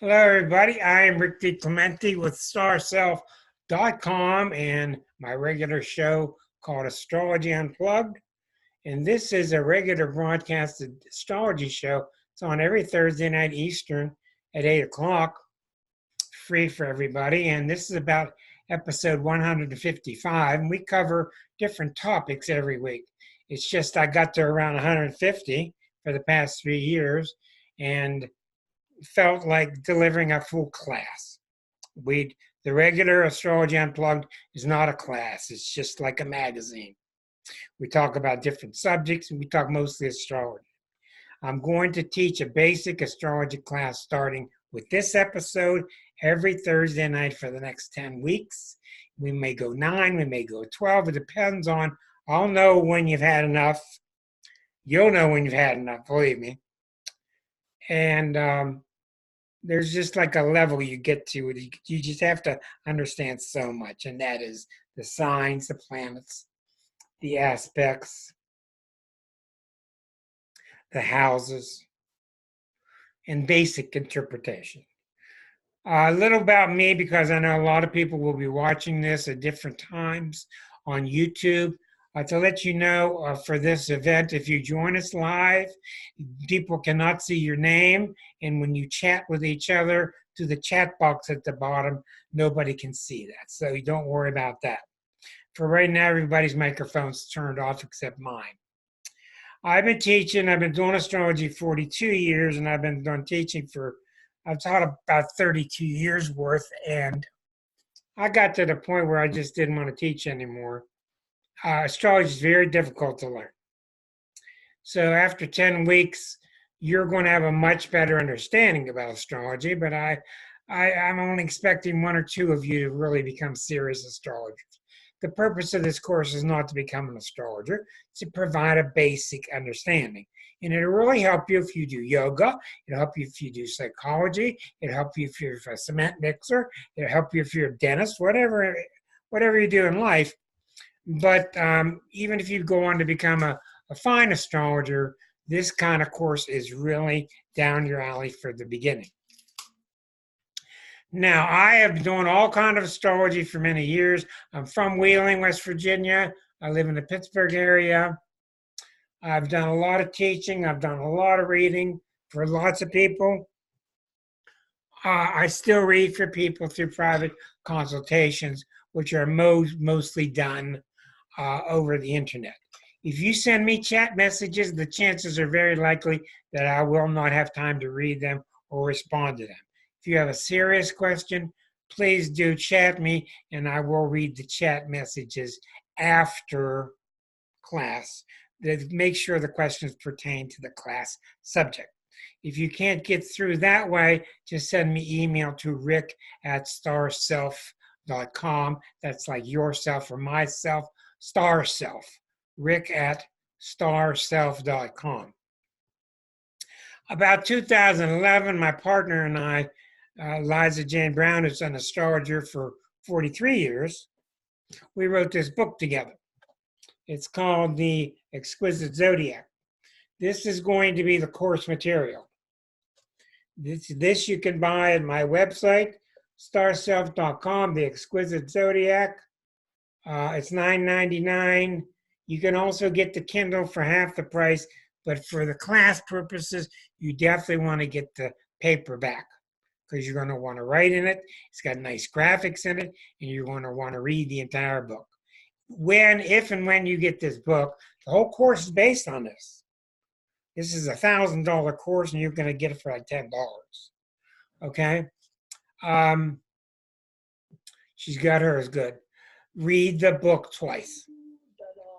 Hello, everybody. I am Rick DiClemente with StarSelf.com and my regular show called Astrology Unplugged. And this is a regular broadcasted astrology show. It's on every Thursday night Eastern at 8 o'clock, free for everybody. And this is about episode 155. And we cover different topics every week. It's just I got to around 150 for the past 3 years. And felt like delivering a full class. The regular Astrology Unplugged is not a class. It's just like a magazine. We talk about different subjects and we talk mostly astrology. I'm going to teach a basic astrology class starting with this episode every Thursday night for the next 10 weeks. We may go 9, we may go 12. It depends on, I'll know when you've had enough. You'll know when you've had enough, believe me. And there's just like a level you get to. You just have to understand so much, and that is the signs, the planets, the aspects, the houses, and basic interpretation. A little about me, because I know a lot of people will be watching this at different times on YouTube. To let you know, for this event, if you join us live, people cannot see your name, and when you chat with each other through the chat box at the bottom, nobody can see that, so you don't worry about that. For right now, everybody's microphone's turned off except mine. I've been doing astrology 42 years, and I've taught about 32 years worth, and I got to the point where I just didn't want to teach anymore. Astrology is very difficult to learn. So after 10 weeks, you're going to have a much better understanding about astrology, but I'm only expecting 1 or 2 of you to really become serious astrologers. The purpose of this course is not to become an astrologer, it's to provide a basic understanding. And it'll really help you if you do yoga, it'll help you if you do psychology, it'll help you if you're a cement mixer, it'll help you if you're a dentist, whatever you do in life. But even if you go on to become a fine astrologer, this kind of course is really down your alley for the beginning. Now, I have been doing all kinds of astrology for many years. I'm from Wheeling, West Virginia. I live in the Pittsburgh area. I've done a lot of teaching. I've done a lot of reading for lots of people. I still read for people through private consultations, which are mostly done over the internet. If you send me chat messages, the chances are very likely that I will not have time to read them or respond to them. If you have a serious question, please do chat me, and I will read the chat messages after class to make sure the questions pertain to the class subject. If you can't get through that way, just send me email to rick@starself.com. That's like yourself or myself, starself. rick@starself.com. About 2011, my partner and I, Liza Jane Brown, who's an astrologer for 43 years, we wrote this book together. It's called The Exquisite Zodiac. This is going to be the course material. This you can buy at my website, starself.com, The Exquisite Zodiac. It's $9.99. You can also get the Kindle for half the price, but for the class purposes, you definitely want to get the paperback because you're going to want to write in it. It's got nice graphics in it, and you're going to want to read the entire book. If and when you get this book, the whole course is based on this. This is a $1,000 course, and you're going to get it for like $10. Okay? She's got hers good. Read the book twice.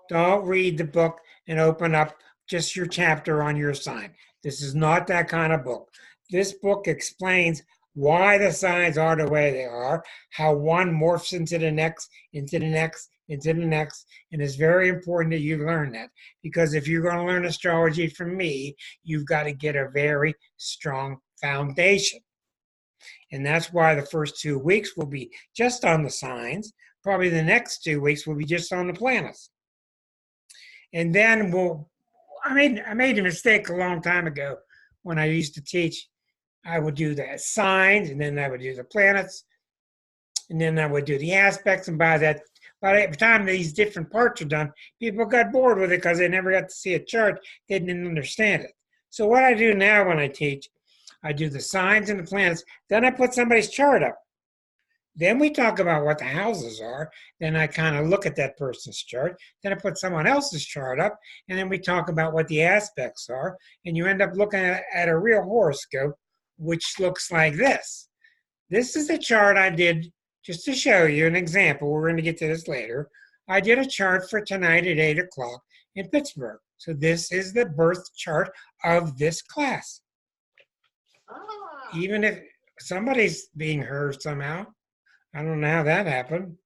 Don't read the book and open up just your chapter on your sign. This is not that kind of book. This book explains why the signs are the way they are, how one morphs into the next, into the next, into the next, and it's very important that you learn that, because if you're going to learn astrology from me, you've got to get a very strong foundation. And that's why the first 2 weeks will be just on the signs. Probably the next 2 weeks will be just on the planets. And then I made a mistake a long time ago when I used to teach I would do the signs, and then I would do the planets, and then I would do the aspects. And by the time these different parts are done, people got bored with it because they never got to see a chart. They didn't understand it. So what I do now when I teach, I do the signs and the planets. Then I put somebody's chart up. Then we talk about what the houses are. Then I kind of look at that person's chart. Then I put someone else's chart up. And then we talk about what the aspects are. And you end up looking at a real horoscope, which looks like this. This is the chart I did just to show you an example. We're going to get to this later. I did a chart for tonight at 8 o'clock in Pittsburgh. So this is the birth chart of this class. Even if somebody's being heard somehow. I don't know how that happened.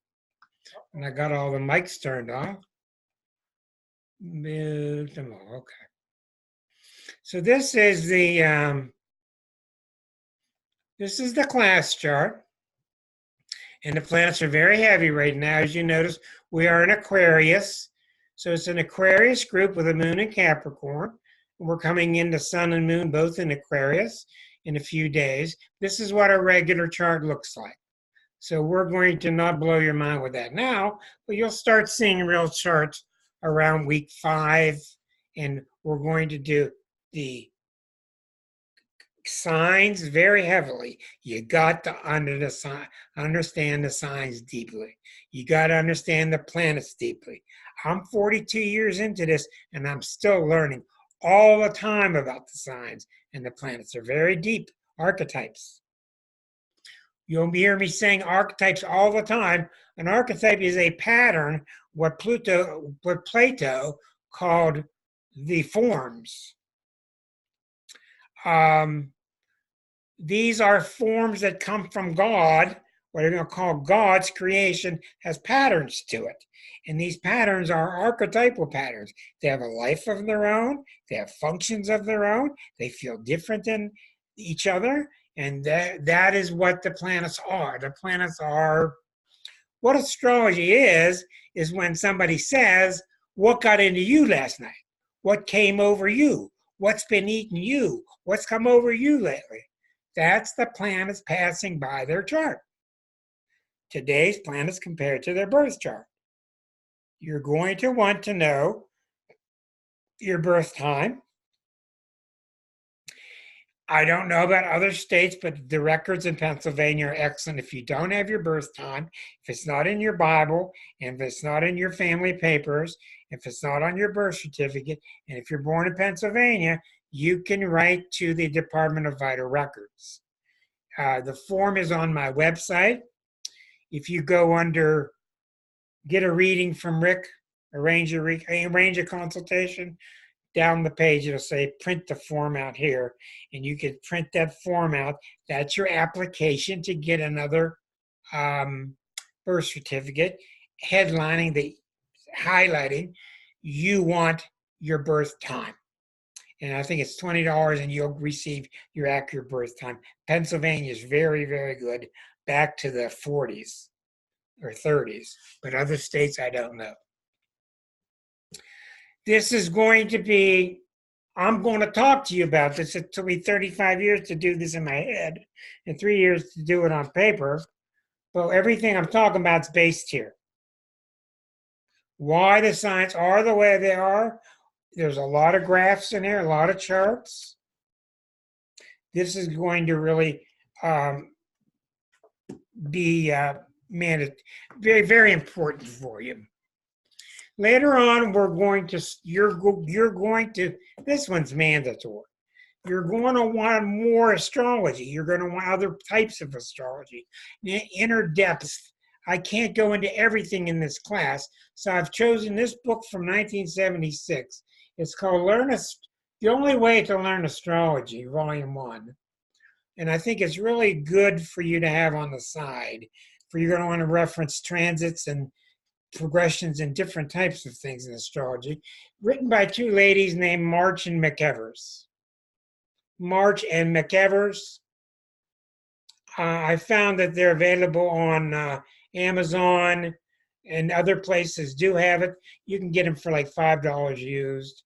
And I got all the mics turned off. Mute them all. Okay. So this is the class chart. And the planets are very heavy right now. As you notice, we are in Aquarius. So it's an Aquarius group with a moon in Capricorn. We're coming into sun and moon both in Aquarius in a few days. This is what a regular chart looks like. So we're going to not blow your mind with that now, but you'll start seeing real charts around week 5. And we're going to do the signs very heavily. You got to understand the signs deeply. You got to understand the planets deeply. I'm 42 years into this, and I'm still learning all the time about the signs and the planets. They're very deep archetypes. You'll hear me saying archetypes all the time. An archetype is a pattern, what Plato called the forms. These are forms that come from God. What you're going to call God's creation has patterns to it. And these patterns are archetypal patterns. They have a life of their own. They have functions of their own. They feel different than each other. And that is what the planets are. The planets are, what astrology is when somebody says, what got into you last night? What came over you? What's been eating you? What's come over you lately? That's the planets passing by their chart. Today's planets compared to their birth chart. You're going to want to know your birth time. I don't know about other states, but the records in Pennsylvania are excellent. If you don't have your birth time, if it's not in your Bible, and if it's not in your family papers, if it's not on your birth certificate, and if you're born in Pennsylvania, you can write to the Department of Vital Records. The form is on my website. If you go under get a reading from Rick, arrange a consultation, down the page it'll say print the form out here, and you can print that form out. That's your application to get another birth certificate, highlighting you want your birth time. And I think it's $20 and you'll receive your accurate birth time. Pennsylvania is very, very good, back to the 40s or 30s, but other states I don't know. This is going to be, I'm going to talk to you about this. It took me 35 years to do this in my head and 3 years to do it on paper. But everything I'm talking about is based here. Why the signs are the way they are. There's a lot of graphs in there, a lot of charts. This is going to really be very, very important for you. Later on, you're going to, this one's mandatory. You're going to want more astrology. You're going to want other types of astrology, inner depths. I can't go into everything in this class, so I've chosen this book from 1976. It's called The Only Way to Learn Astrology, Volume 1. And I think it's really good for you to have on the side, for you're going to want to reference transits and progressions and different types of things in astrology, written by two ladies named March and McEvers. March and McEvers. I found that they're available on Amazon, and other places do have it. You can get them for like $5 used.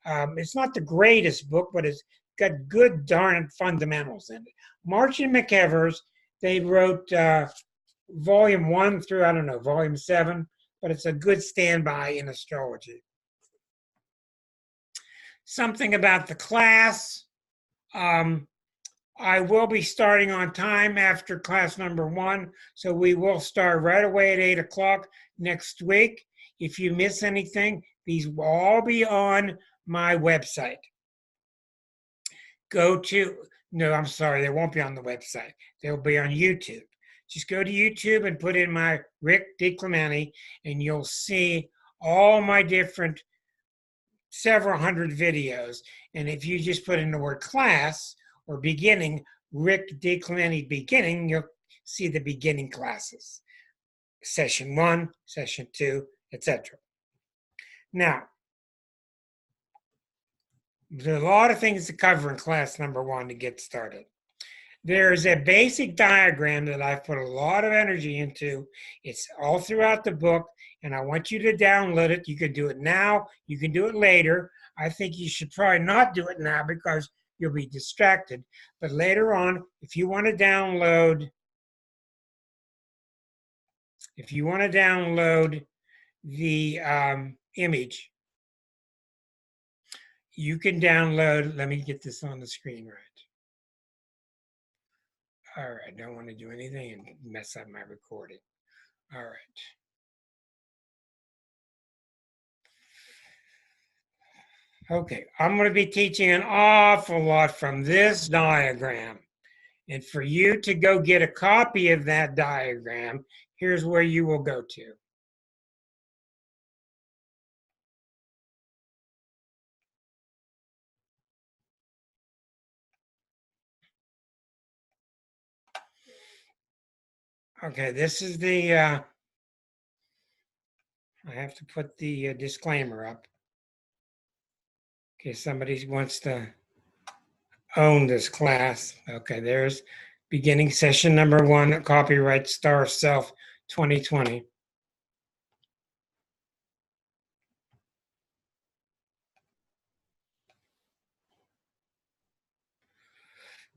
It's not the greatest book, but it's got good darn fundamentals in it. March and McEvers, they wrote volume 1 through, I don't know, volume 7, but it's a good standby in astrology. Something about the class. I will be starting on time after class number 1, so we will start right away at 8 o'clock next week. If you miss anything, these will all be on my website. No, I'm sorry, they won't be on the website. They'll be on YouTube. Just go to YouTube and put in my Rick DiClemente, and you'll see all my different several hundred videos. And if you just put in the word class or beginning, Rick DiClemente beginning, you'll see the beginning classes. Session 1, session 2, etc. Now, there's a lot of things to cover in class number 1 to get started. There's a basic diagram that I've put a lot of energy into. It's all throughout the book, and I want you to download it. You can do it now. You can do it later. I think you should probably not do it now because you'll be distracted. But later on, if you want to download the image, you can download, let me get this on the screen right. All right, I don't want to do anything and mess up my recording. All right. Okay, I'm going to be teaching an awful lot from this diagram. And for you to go get a copy of that diagram, here's where you will go to. Okay, this is the, I have to put the disclaimer up. Okay, somebody wants to own this class. Okay, there's beginning session number 1, copyright Star Self 2020.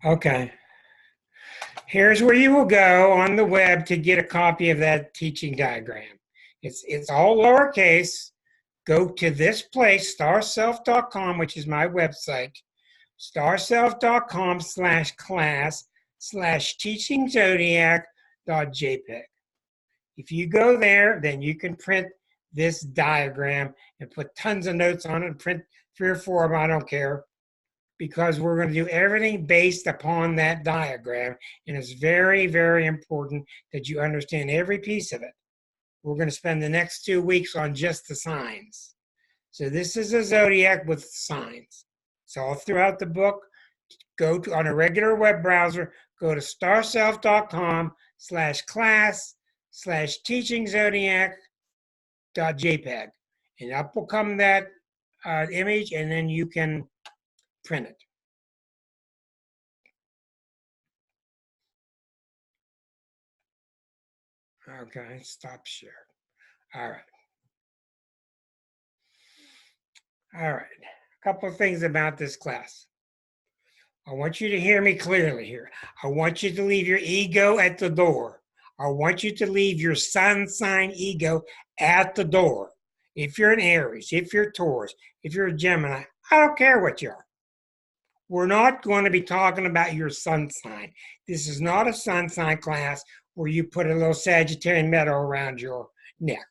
Okay. Here's where you will go on the web to get a copy of that teaching diagram. It's all lowercase. Go to this place, starself.com, which is my website, starself.com/class/teachingzodiac.jpg. If you go there, then you can print this diagram and put tons of notes on it, print 3 or 4 of them, I don't care, because we're going to do everything based upon that diagram. And it's very, very important that you understand every piece of it. We're going to spend the next 2 weeks on just the signs. So this is a zodiac with signs. So all throughout the book, go to, on a regular web browser, go to starself.com/class/teachingzodiac.jpg. And up will come that image, and then you can print it. Okay, stop share. All right. All right. A couple of things about this class. I want you to hear me clearly here. I want you to leave your ego at the door. I want you to leave your sun sign ego at the door. If you're an Aries, if you're Taurus, if you're a Gemini, I don't care what you are. We're not going to be talking about your sun sign. This is not a sun sign class where you put a little Sagittarian medal around your neck,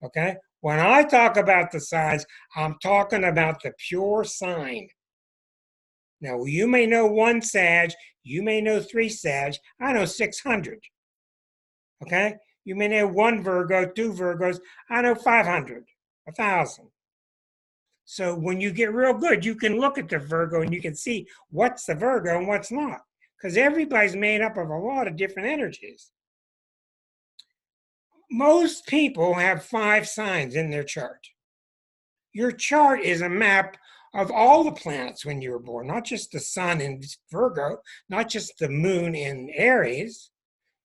okay? When I talk about the signs, I'm talking about the pure sign. Now, you may know 1 Sag, you may know 3 Sag, I know 600, okay? You may know 1 Virgo, 2 Virgos, I know 500, 1,000. So when you get real good, you can look at the Virgo and you can see what's the Virgo and what's not. Because everybody's made up of a lot of different energies. Most people have 5 signs in their chart. Your chart is a map of all the planets when you were born, not just the sun in Virgo, not just the moon in Aries.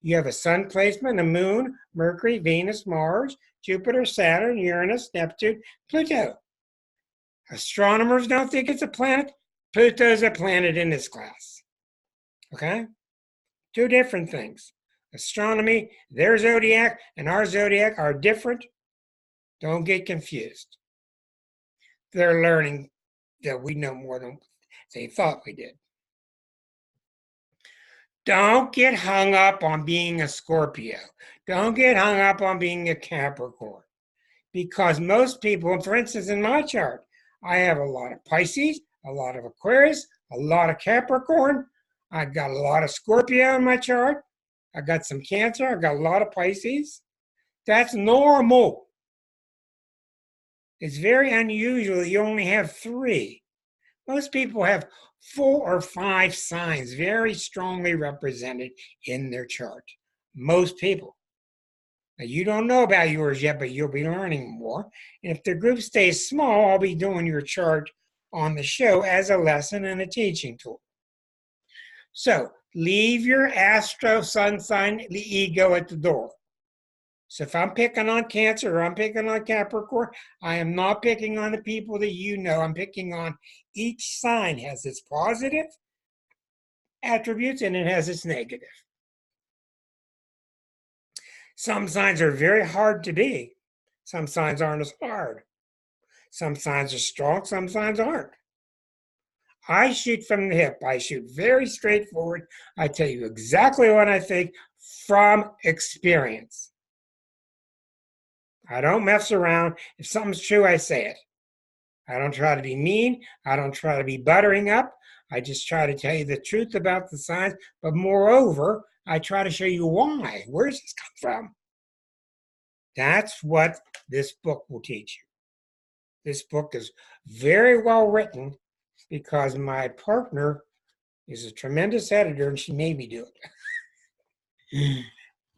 You have a sun placement, a moon, Mercury, Venus, Mars, Jupiter, Saturn, Uranus, Neptune, Pluto. Astronomers don't think it's a planet. Pluto's a planet in this class. Okay? Two different things. Astronomy, their zodiac, and our zodiac are different. Don't get confused. They're learning that we know more than they thought we did. Don't get hung up on being a Scorpio. Don't get hung up on being a Capricorn. Because most people, for instance, in my chart, I have a lot of Pisces, a lot of Aquarius, a lot of Capricorn. I got a lot of Scorpio in my chart. I got some Cancer. I got a lot of Pisces. That's normal. It's very unusual that you only have 3. Most people have 4 or 5 signs very strongly represented in their chart. Most people. Now, you don't know about yours yet, but you'll be learning more. And if the group stays small, I'll be doing your chart on the show as a lesson and a teaching tool. So leave your astro sun sign, the ego at the door. So if I'm picking on Cancer or I'm picking on Capricorn, I am not picking on the people that you know. I'm picking on each sign has its positive attributes and it has its negative. Some signs are very hard to be. Some signs aren't as hard. Some signs are strong, some signs aren't. I shoot from the hip. I shoot very straightforward. I tell you exactly what I think from experience. I don't mess around. If something's true, I say it. I don't try to be mean. I don't try to be buttering up. I just try to tell you the truth about the signs. But moreover, I try to show you why. Where does this come from? That's what this book will teach you. This book is very well written because my partner is a tremendous editor and she made me do it.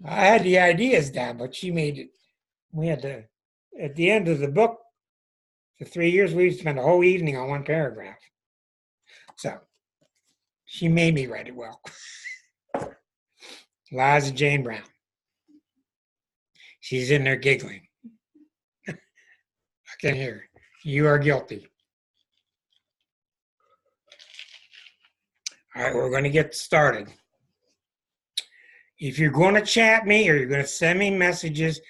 I had the ideas down, but she made it. We had to, at the end of the book, for 3 years, we spent a whole evening on one paragraph. So she made me write it well. Liza Jane Brown. She's in there giggling. I can hear her. You are guilty. All right, we're going to get started. If you're going to chat me or you're going to send me messages,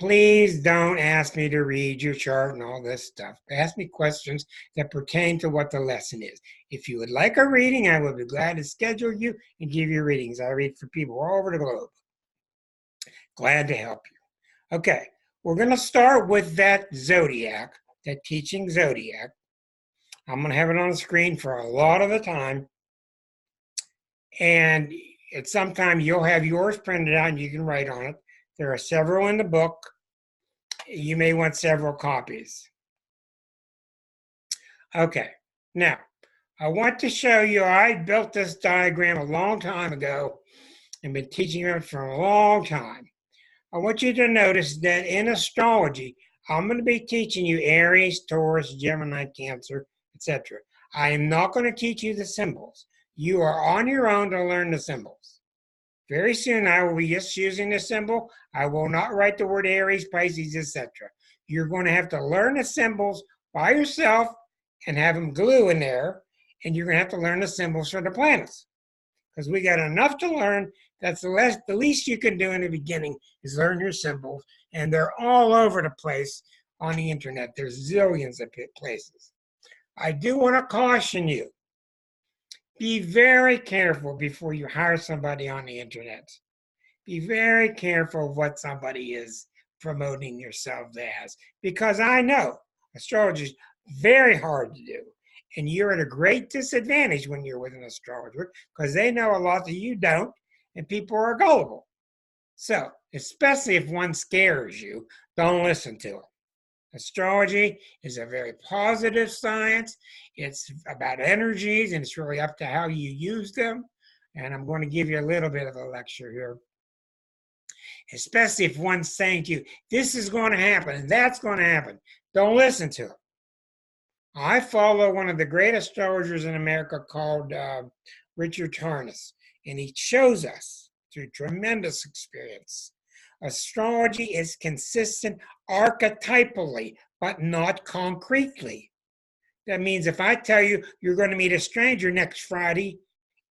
please don't ask me to read your chart and all this stuff. Ask me questions that pertain to what the lesson is. If you would like a reading, I would be glad to schedule you and give you readings. I read for people all over the globe. Glad to help you. Okay, we're going to start with that zodiac, that teaching zodiac. I'm going to have it on the screen for a lot of the time. And at some time, you'll have yours printed out and you can write on it. There are several in the book. You may want several copies. Okay, now, I want to show you, I built this diagram a long time ago and been teaching it for a long time. I want you to notice that in astrology, I'm going to be teaching you Aries, Taurus, Gemini, Cancer, etc. I am not going to teach you the symbols. You are on your own to learn the symbols. Very soon, I will be just using the symbol. I will not write the word Aries, Pisces, etc. You're going to have to learn the symbols by yourself and have them glue in there, and you're going to have to learn the symbols for the planets. Because we got enough to learn. That's the least you can do in the beginning is learn your symbols, and they're all over the place on the internet. There's zillions of places. I do want to caution you. Be very careful before you hire somebody on the internet. Be very careful of what somebody is promoting yourself as. Because I know astrology is very hard to do. And you're at a great disadvantage when you're with an astrologer because they know a lot that you don't, and people are gullible. So, especially if one scares you, don't listen to it. Astrology is a very positive science. It's about energies, and it's really up to how you use them. And I'm going to give you a little bit of a lecture here. Especially if one's saying to you, this is going to happen, and that's going to happen. Don't listen to it. I follow one of the great astrologers in America called Richard Tarnas, and he shows us through tremendous experience. Astrology is consistent archetypally, but not concretely. That means if I tell you you're going to meet a stranger next Friday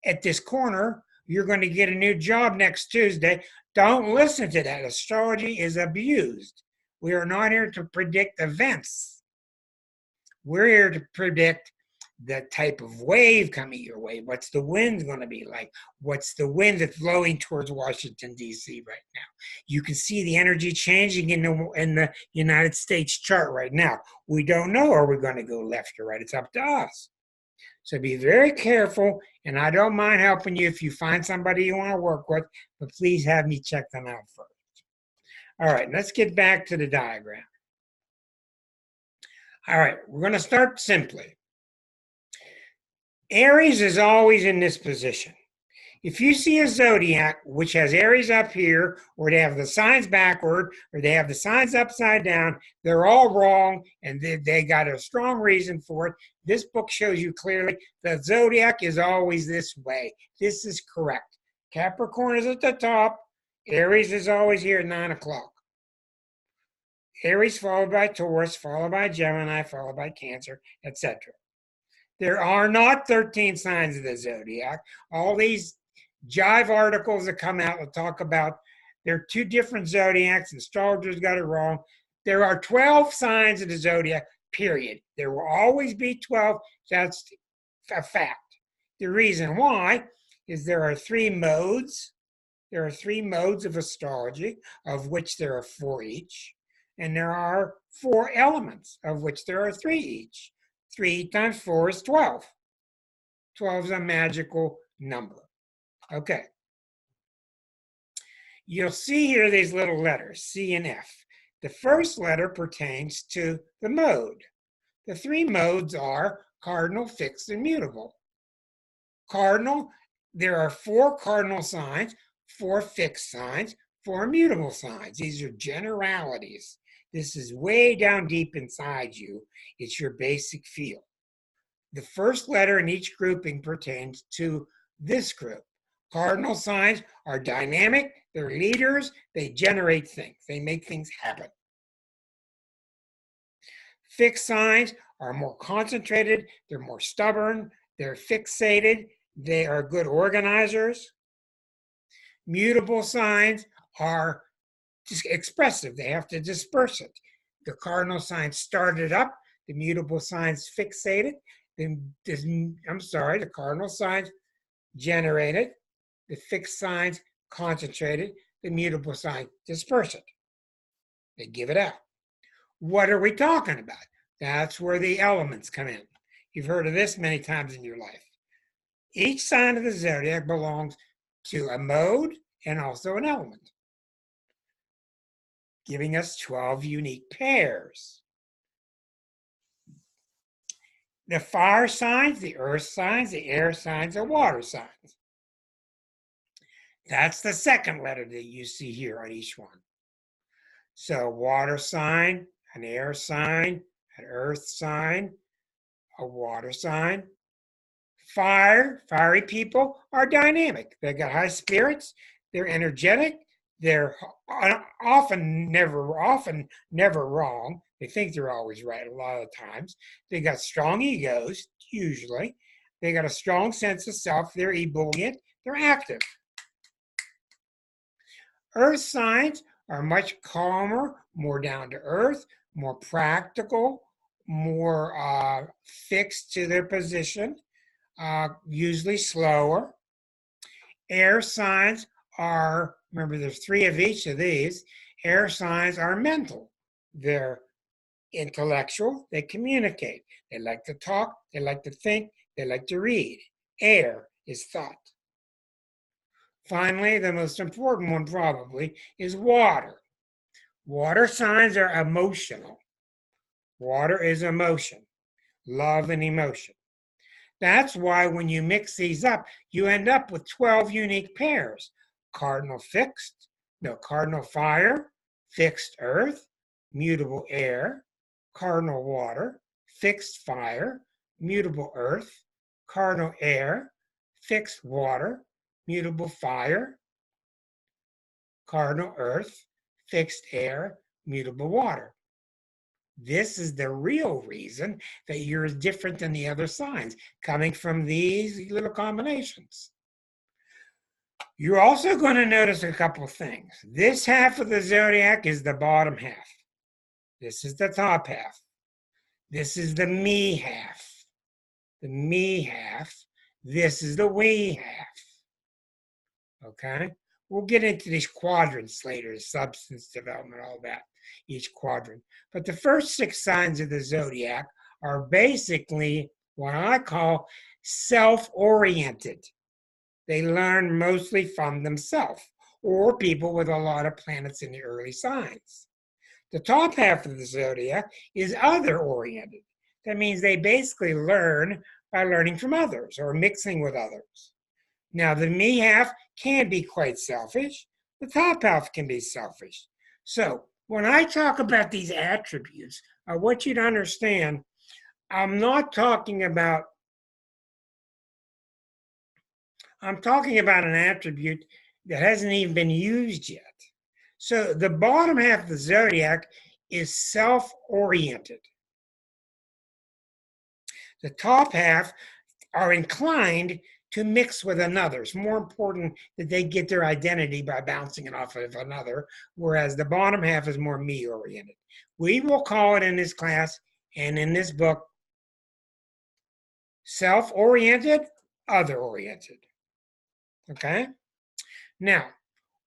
at this corner, you're going to get a new job next Tuesday. Don't listen to that. Astrology is abused. We are not here to predict events. We're here to predict the type of wave coming your way. What's the wind going to be like? What's the wind that's blowing towards Washington, D.C. right now? You can see the energy changing in the United States chart right now. We don't know, are we going to go left or right? It's up to us. So be very careful, and I don't mind helping you if you find somebody you want to work with, but please have me check them out first. All right, let's get back to the diagram. All right, we're going to start simply. Aries is always in this position. If you see a zodiac which has Aries up here, or they have the signs backward, or they have the signs upside down, they're all wrong, and they got a strong reason for it. This book shows you clearly that zodiac is always this way. This is correct. Capricorn is at the top. Aries is always here at 9 o'clock. Aries followed by Taurus, followed by Gemini, followed by Cancer, etc. There are not 13 signs of the zodiac. All these jive articles that come out will talk about there are 2 different zodiacs, and astrologers got it wrong. There are 12 signs of the zodiac, period. There will always be 12. That's a fact. The reason why is there are 3 modes. There are 3 modes of astrology, of which there are 4 each. And there are 4 elements, of which there are 3 each. 3 times 4 is 12. 12 is a magical number. Okay. You'll see here these little letters, C and F. The first letter pertains to the mode. The 3 modes are cardinal, fixed, and mutable. Cardinal, there are 4 cardinal signs, 4 fixed signs, 4 mutable signs. These are generalities. This is way down deep inside you. It's your basic feel. The first letter in each grouping pertains to this group. Cardinal signs are dynamic, they're leaders, they generate things, they make things happen. Fixed signs are more concentrated, they're more stubborn, they're fixated, they are good organizers. Mutable signs are just expressive, they have to disperse it. The cardinal signs started up, the mutable signs fixated, the cardinal signs generated, the fixed signs concentrated, the mutable signs disperse it. They give it out. What are we talking about? That's where the elements come in. You've heard of this many times in your life. Each sign of the zodiac belongs to a mode and also an element, giving us 12 unique pairs. The fire signs, the earth signs, the air signs, the water signs. That's the second letter that you see here on each one. So water sign, an air sign, an earth sign, a water sign. Fiery people are dynamic. They've got high spirits, they're energetic, they're often never wrong. They think they're always right a lot of times. They got strong egos, usually. They got a strong sense of self. They're ebullient. They're active. Earth signs are much calmer, more down to earth, more practical, more fixed to their position, usually slower. Air signs are, remember there's 3 of each of these, air signs are mental. They're intellectual, they communicate. They like to talk, they like to think, they like to read. Air is thought. Finally, the most important one probably is water. Water signs are emotional. Water is emotion, love and emotion. That's why when you mix these up, you end up with 12 unique pairs. Cardinal fire, fixed earth, mutable air, cardinal water, fixed fire, mutable earth, cardinal air, fixed water, mutable fire, cardinal earth, fixed air, mutable water. This is the real reason that you're different than the other signs, coming from these little combinations. You're also going to notice a couple of things. This half of the zodiac is the bottom half. This is the top half. This is the me half. The me half. This is the we half. Okay? We'll get into these quadrants later, substance development, all that, each quadrant. But the first 6 signs of the zodiac are basically what I call self-oriented. They learn mostly from themselves, or people with a lot of planets in the early signs. The top half of the zodiac is other-oriented. That means they basically learn by learning from others or mixing with others. Now, the me half can be quite selfish. The top half can be selfish. So, when I talk about these attributes, I want you to understand I'm talking about an attribute that hasn't even been used yet. So the bottom half of the zodiac is self-oriented. The top half are inclined to mix with another. It's more important that they get their identity by bouncing it off of another, whereas the bottom half is more me-oriented. We will call it in this class and in this book self-oriented, other-oriented. Okay? Now,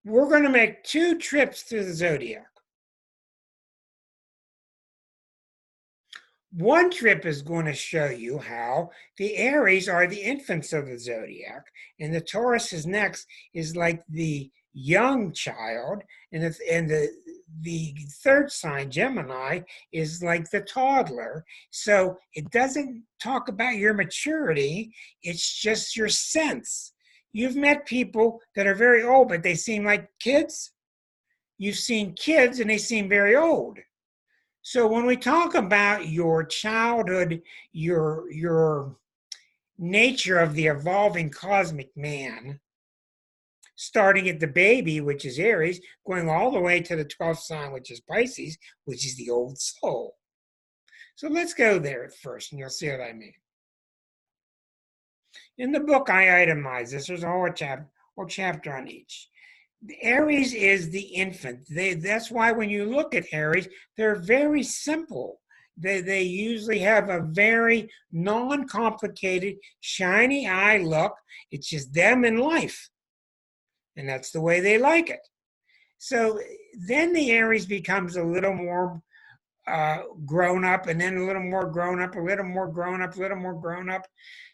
we're going to make 2 trips through the zodiac. One trip is going to show you how the Aries are the infants of the zodiac, and the Taurus is next, is like the young child, and the third sign, Gemini, is like the toddler. So it doesn't talk about your maturity, it's just your sense. You've met people that are very old, but they seem like kids. You've seen kids and they seem very old. So when we talk about your childhood, your nature of the evolving cosmic man, starting at the baby, which is Aries, going all the way to the 12th sign, which is Pisces, which is the old soul. So let's go there at first, and you'll see what I mean. In the book, I itemize this. There's a whole chapter on each. The Aries is the infant. That's why when you look at Aries, they're very simple. They usually have a very non-complicated, shiny eye look. It's just them in life. And that's the way they like it. So then the Aries becomes a little more grown up, and then a little more grown up, a little more grown up, a little more grown up.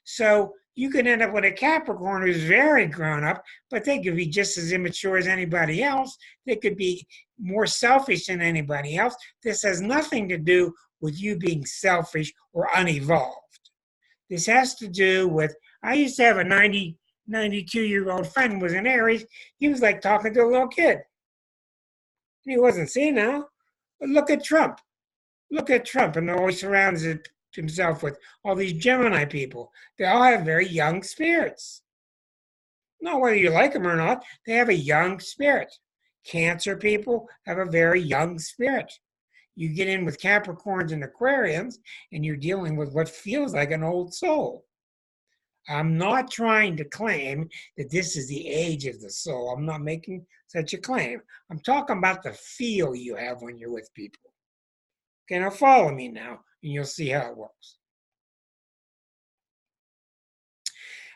So you could end up with a Capricorn who's very grown up, but they could be just as immature as anybody else. They could be more selfish than anybody else. This has nothing to do with you being selfish or unevolved. This has to do with, I used to have a 92-year-old friend who was an Aries. He was like talking to a little kid. He wasn't senile. But look at Trump. Look at Trump, and always surrounds himself with all these Gemini people. They all have very young spirits. Not whether you like them or not, they have a young spirit. Cancer people have a very young spirit. You get in with Capricorns and Aquarians, and you're dealing with what feels like an old soul. I'm not trying to claim that this is the age of the soul. I'm not making such a claim. I'm talking about the feel you have when you're with people. Okay, now follow me now, and you'll see how it works.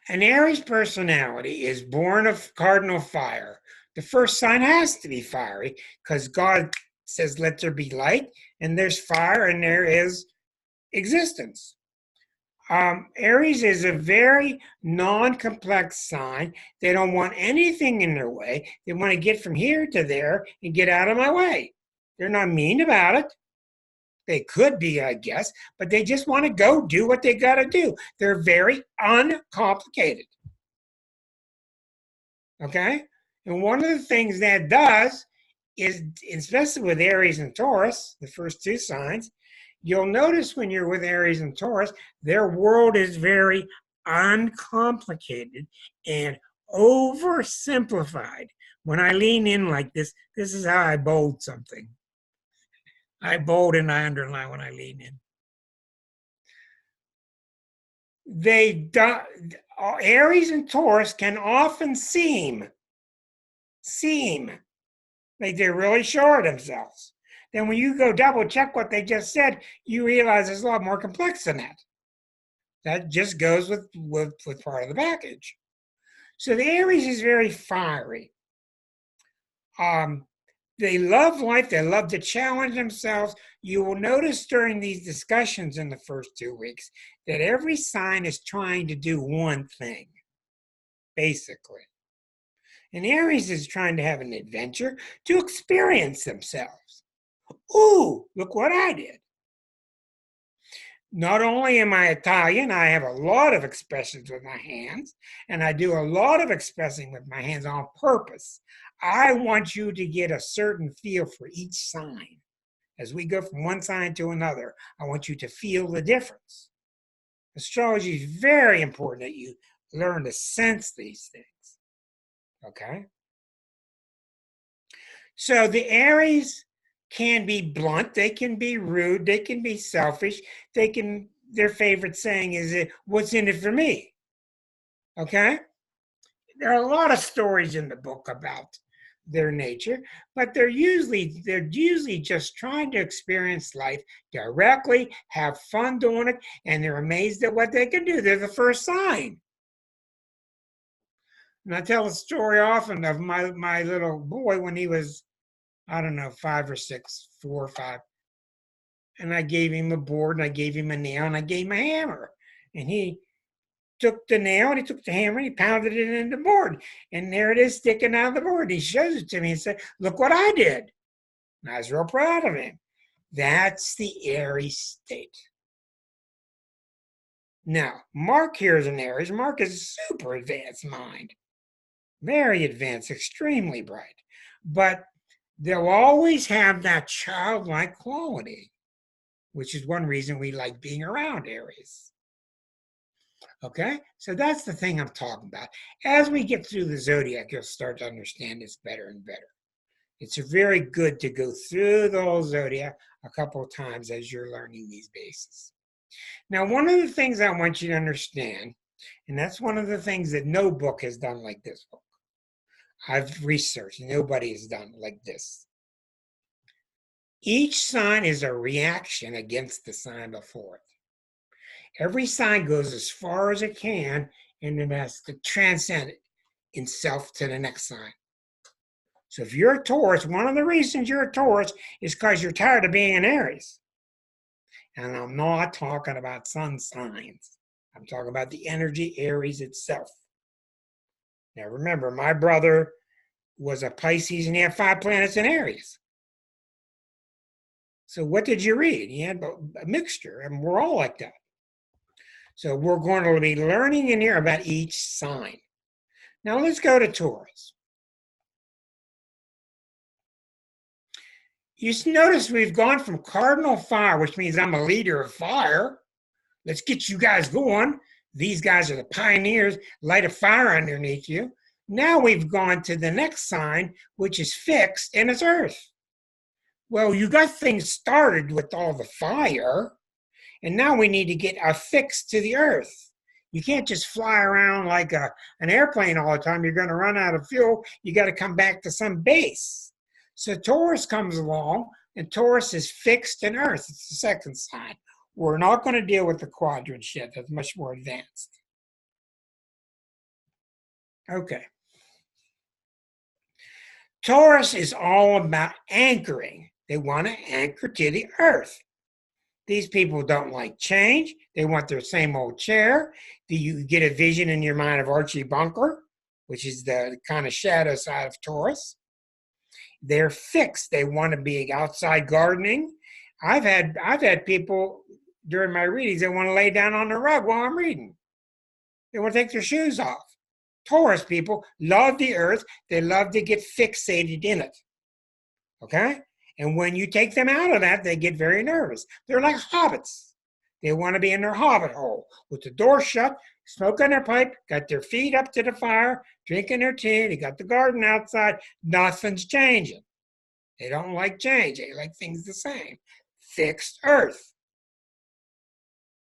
An Aries personality is born of cardinal fire. The first sign has to be fiery because God says, let there be light, and there's fire, and there is existence. Aries is a very non-complex sign. They don't want anything in their way. They want to get from here to there and get out of my way. They're not mean about it. They could be, I guess, but they just want to go do what they got to do. They're very uncomplicated. Okay? And one of the things that does is, especially with Aries and Taurus, the first 2 signs, you'll notice when you're with Aries and Taurus, their world is very uncomplicated and oversimplified. When I lean in like this is how I bold something. I bold and I underline when I lean in. Aries and Taurus can often seem like they're really sure of themselves. Then when you go double check what they just said, you realize it's a lot more complex than that. That just goes with part of the package. So the Aries is very fiery. They love life. They love to challenge themselves. You will notice during these discussions in the first 2 weeks that every sign is trying to do one thing, basically. And Aries is trying to have an adventure to experience themselves. Ooh, look what I did. Not only am I Italian, I have a lot of expressions with my hands, and I do a lot of expressing with my hands on purpose. I want you to get a certain feel for each sign. As we go from one sign to another, I want you to feel the difference. Astrology is very important that you learn to sense these things. Okay? So the Aries can be blunt, they can be rude, they can be selfish, their favorite saying is, what's in it for me? Okay? There are a lot of stories in the book about their nature, but they're usually just trying to experience life directly, have fun doing it, and they're amazed at what they can do. They're the first sign. And I tell a story often of my little boy when he was, I don't know, 5 or 6, 4 or 5. And I gave him a board, and I gave him a nail, and I gave him a hammer. And he took the nail, and he took the hammer, and he pounded it into the board. And there it is sticking out of the board. He shows it to me and said, look what I did. And I was real proud of him. That's the Aries state. Now, Mark here is an Aries. Mark is a super advanced mind. Very advanced, extremely bright. But they'll always have that childlike quality, which is one reason we like being around Aries. Okay, so that's the thing I'm talking about. As we get through the zodiac, you'll start to understand this better and better. It's very good to go through the whole zodiac a couple of times as you're learning these bases. Now, one of the things I want you to understand, and that's one of the things that no book has done like this book. I've researched, nobody has done like this. Each sign is a reaction against the sign before it. Every sign goes as far as it can, and it has to transcend itself to the next sign. So if you're a Taurus, one of the reasons you're a Taurus is because you're tired of being an Aries. And I'm not talking about sun signs. I'm talking about the energy Aries itself. Now remember, my brother was a Pisces and he had 5 planets in Aries. So what did you read? He had a mixture, and we're all like that. So we're going to be learning in here about each sign. Now let's go to Taurus. You notice we've gone from cardinal fire, which means I'm a leader of fire. Let's get you guys going. These guys are the pioneers. Light a fire underneath you. Now we've gone to the next sign, which is fixed, and it's Earth. Well, you got things started with all the fire, and now we need to get affixed to the Earth. You can't just fly around like an airplane all the time. You're going to run out of fuel. You got to come back to some base. So Taurus comes along, and Taurus is fixed in Earth. It's the second sign. We're not going to deal with the quadrants yet. That's much more advanced. Okay. Taurus is all about anchoring. They want to anchor to the Earth. These people don't like change. They want their same old chair. Do you get a vision in your mind of Archie Bunker, which is the kind of shadow side of Taurus? They're fixed. They want to be outside gardening. I've had people during my readings that want to lay down on the rug while I'm reading. They want to take their shoes off. Taurus people love the Earth. They love to get fixated in it. Okay? And when you take them out of that, they get very nervous. They're like hobbits. They want to be in their hobbit hole with the door shut, smoking their pipe, got their feet up to the fire, drinking their tea. They got the garden outside. Nothing's changing. They don't like change. They like things the same. Fixed earth.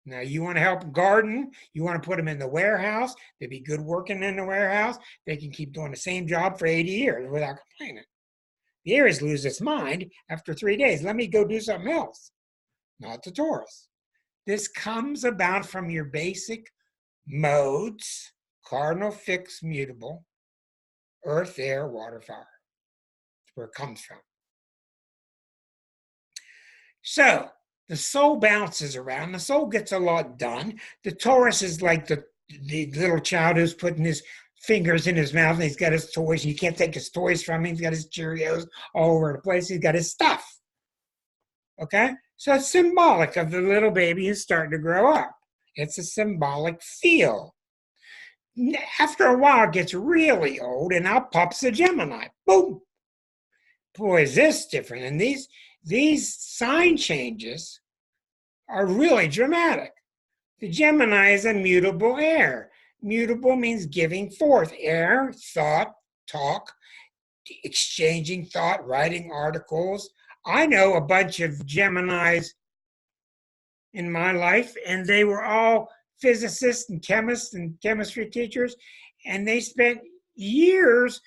Now, you want to help garden, you want to put them in the warehouse, they'd be good working in the warehouse, they can keep doing the same job for 80 years without complaining. The Aries loses its mind after 3 days. Let me go do something else. Not the Taurus. This comes about from your basic modes, cardinal, fixed, mutable, earth, air, water, fire. That's where it comes from. So, the soul bounces around. The soul gets a lot done. The Taurus is like the little child who's putting his fingers in his mouth and he's got his toys. And you can't take his toys from him. He's got his Cheerios all over the place. He's got his stuff. Okay? So it's symbolic of the little baby who's starting to grow up. It's a symbolic feel. After a while, it gets really old and out pops a Gemini. Boom! Boy, is this different. And these sign changes are really dramatic. The Gemini is a mutable air. Mutable means giving forth. Air, thought, talk, exchanging thought, writing articles. I know a bunch of Geminis in my life, and they were all physicists and chemists and chemistry teachers, and they spent years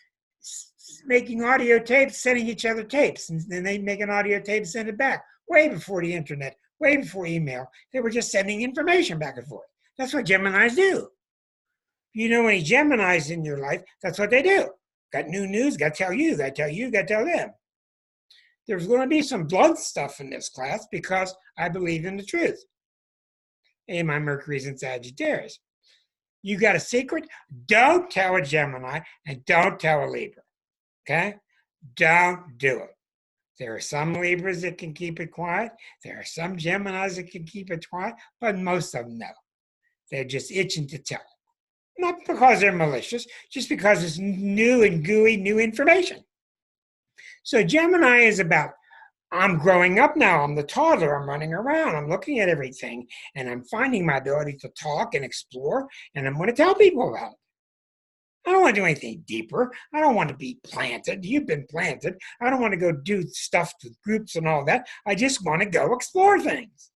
making audio tapes, sending each other tapes, and then they'd make an audio tape and send it back. Way before the internet, way before email. They were just sending information back and forth. That's what Geminis do. If you know any Geminis in your life, that's what they do. Got new news, got to tell you, got to tell you, got to tell them. There's going to be some blunt stuff in this class because I believe in the truth. And my Mercury's in Sagittarius. You got a secret? Don't tell a Gemini and don't tell a Libra. Okay? Don't do it. There are some Libras that can keep it quiet. There are some Geminis that can keep it quiet, but most of them know. They're just itching to tell. Not because they're malicious, just because it's new and gooey, new information. So Gemini is about, I'm growing up now. I'm the toddler. I'm running around. I'm looking at everything, and I'm finding my ability to talk and explore, and I'm going to tell people about it. I don't want to do anything deeper. I don't want to be planted. You've been planted. I don't want to go do stuff with groups and all that. I just want to go explore things.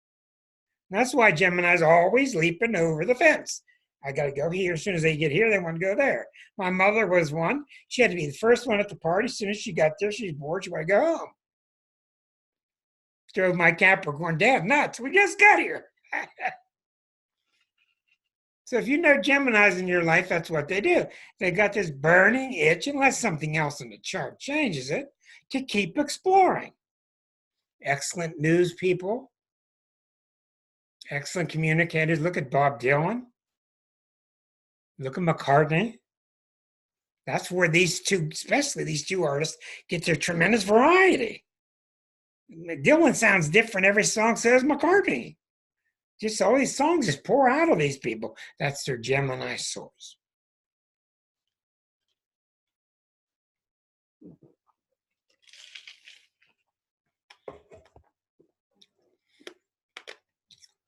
And that's why Gemini's always leaping over the fence. I got to go here. As soon as they get here, they want to go there. My mother was one. She had to be the first one at the party. As soon as she got there, she's bored. She wanted to go home. Drove my Capricorn dad nuts. We just got here. So if you know Geminis in your life, that's what they do. They got this burning itch, unless something else in the chart changes it, to keep exploring. Excellent news people. Excellent communicators. Look at Bob Dylan. Look at McCartney. That's where these two, especially these two artists, get their tremendous variety. Dylan sounds different every song, says McCartney. Just all these songs just pour out of these people. That's their Gemini source.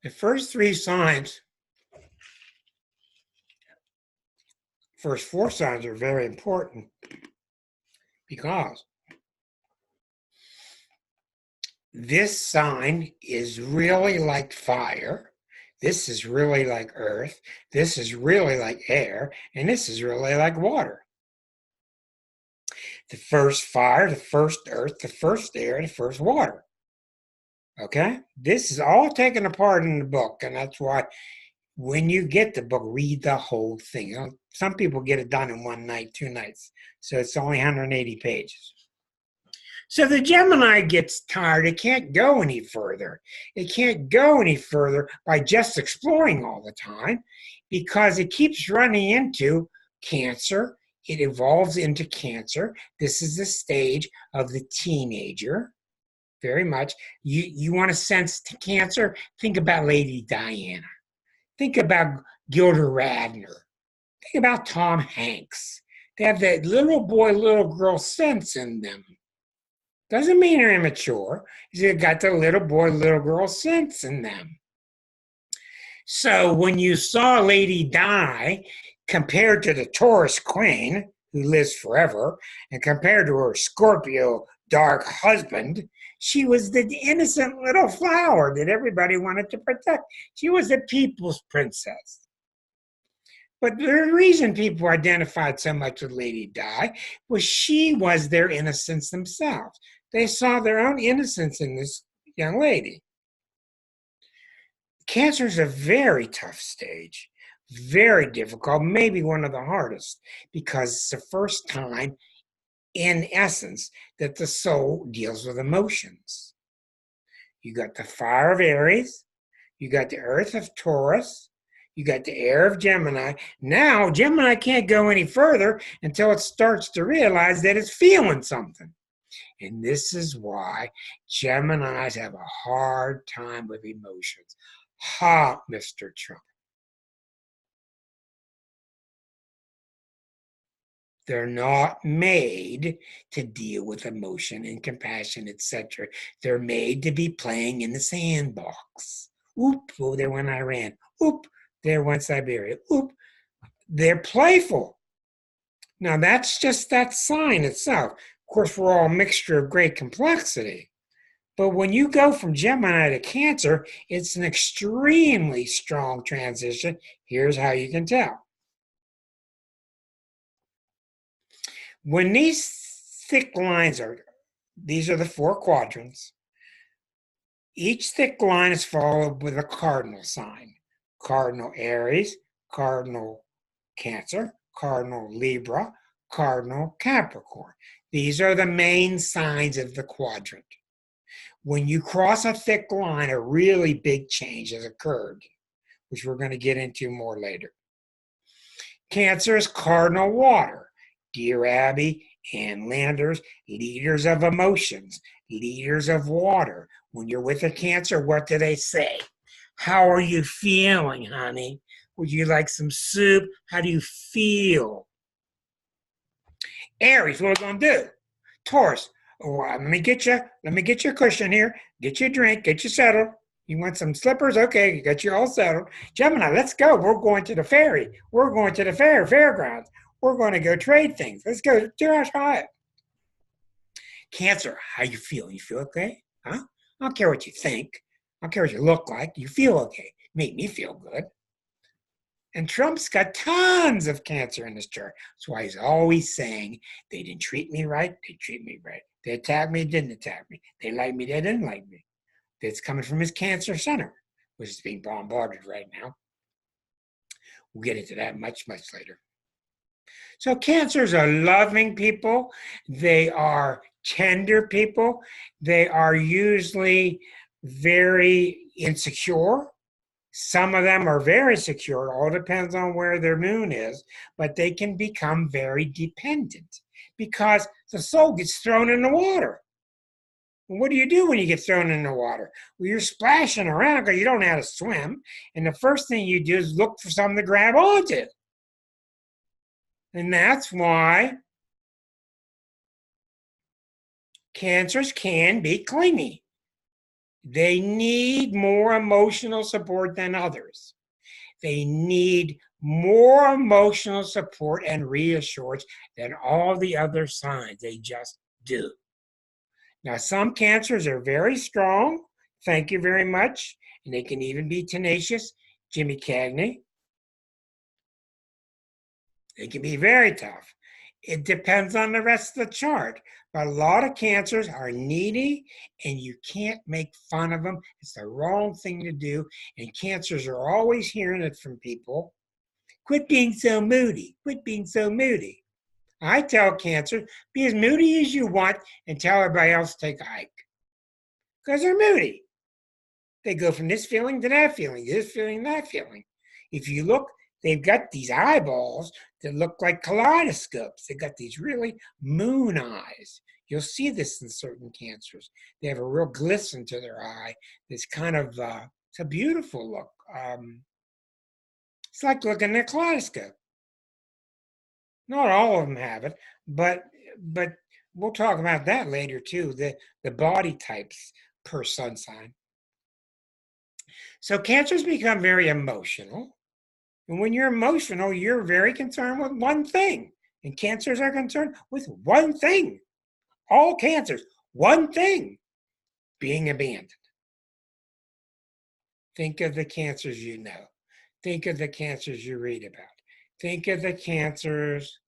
The first three signs, first four signs are very important because this sign is really like fire. This is really like earth. This is really like air. And this is really like water. The first fire, the first earth, the first air, the first water. Okay? This is all taken apart in the book. And that's why when you get the book, read the whole thing. You know, some people get it done in 1 night, 2 nights. So it's only 180 pages. So the Gemini gets tired. It can't go any further. It can't go any further by just exploring all the time because it keeps running into Cancer. It evolves into Cancer. This is the stage of the teenager. Very much. You want to sense to Cancer? Think about Lady Diana. Think about Gilda Radner. Think about Tom Hanks. They have that little boy, little girl sense in them. Doesn't mean they're immature. They've got the little boy, little girl sense in them. So when you saw Lady Di compared to the Taurus queen, who lives forever, and compared to her Scorpio dark husband. She was the innocent little flower that everybody wanted to protect. She was a people's princess. But the reason people identified so much with Lady Di was she was their innocence themselves. They saw their own innocence in this young lady. Cancer is a very tough stage, very difficult, maybe one of the hardest, because it's the first time, in essence, that the soul deals with emotions. You got the fire of Aries, you got the earth of Taurus, you got the air of Gemini. Now, Gemini can't go any further until it starts to realize that it's feeling something. And this is why Geminis have a hard time with emotions. Ha, Mr. Trump. They're not made to deal with emotion and compassion, etc. They're made to be playing in the sandbox. Oop, oh, there went Iran. Oop, there went Siberia. Oop, they're playful. Now, that's just that sign itself. Of course, we're all a mixture of great complexity. But when you go from Gemini to Cancer, it's an extremely strong transition. Here's how you can tell. When these thick lines these are the four quadrants. Each thick line is followed with a cardinal sign. Cardinal Aries, cardinal Cancer, cardinal Libra, cardinal Capricorn. These are the main signs of the quadrant. When you cross a thick line, a really big change has occurred, which we're going to get into more later. Cancer is cardinal water. Dear Abby and Landers, leaders of emotions, leaders of water. When you're with a Cancer, what do they say? How are you feeling, honey? Would you like some soup? How do you feel? Aries, what are we going to do? Taurus, oh, let me get you a cushion here. Get you a drink, get you settled. You want some slippers? Okay, you got you all settled. Gemini, let's go. We're going to the ferry. We're going to the fairgrounds. We're going to go trade things. Let's go to our high. Cancer, how you feel? You feel okay? Huh? I don't care what you think. I don't care what you look like. You feel okay. Make me feel good. And Trump's got tons of Cancer in his chart. That's why he's always saying, they didn't treat me right. They treat me right. They attacked me, didn't attack me. They liked me, they didn't like me. That's coming from his Cancer center, which is being bombarded right now. We'll get into that much, much later. So Cancers are loving people. They are tender people. They are usually very insecure. Some of them are very secure. It all depends on where their moon is. But they can become very dependent because the soul gets thrown in the water. And what do you do when you get thrown in the water? Well, you're splashing around because you don't know how to swim. And the first thing you do is look for something to grab onto. And that's why Cancers can be clingy. They need more emotional support than others. They need more emotional support and reassurance than all the other signs. They just do. Now, some Cancers are very strong. Thank you very much. And they can even be tenacious. Jimmy Cagney. They can be very tough. It depends on the rest of the chart. But a lot of Cancers are needy, and you can't make fun of them. It's the wrong thing to do. And Cancers are always hearing it from people. Quit being so moody. Quit being so moody. I tell Cancer, be as moody as you want and tell everybody else to take a hike. Because they're moody. They go from this feeling to that feeling, this feeling, that feeling. If you look, they've got these eyeballs that look like kaleidoscopes. They've got these really moon eyes. You'll see this in certain Cancers. They have a real glisten to their eye. It's kind of, it's a beautiful look. It's like looking at a kaleidoscope. Not all of them have it, but we'll talk about that later too, the body types per sun sign. So Cancers become very emotional. And when you're emotional, you're very concerned with one thing. And Cancers are concerned with one thing. All Cancers, One thing, being abandoned. Think of the cancers you know. Think of the cancers you read about. Think of the cancers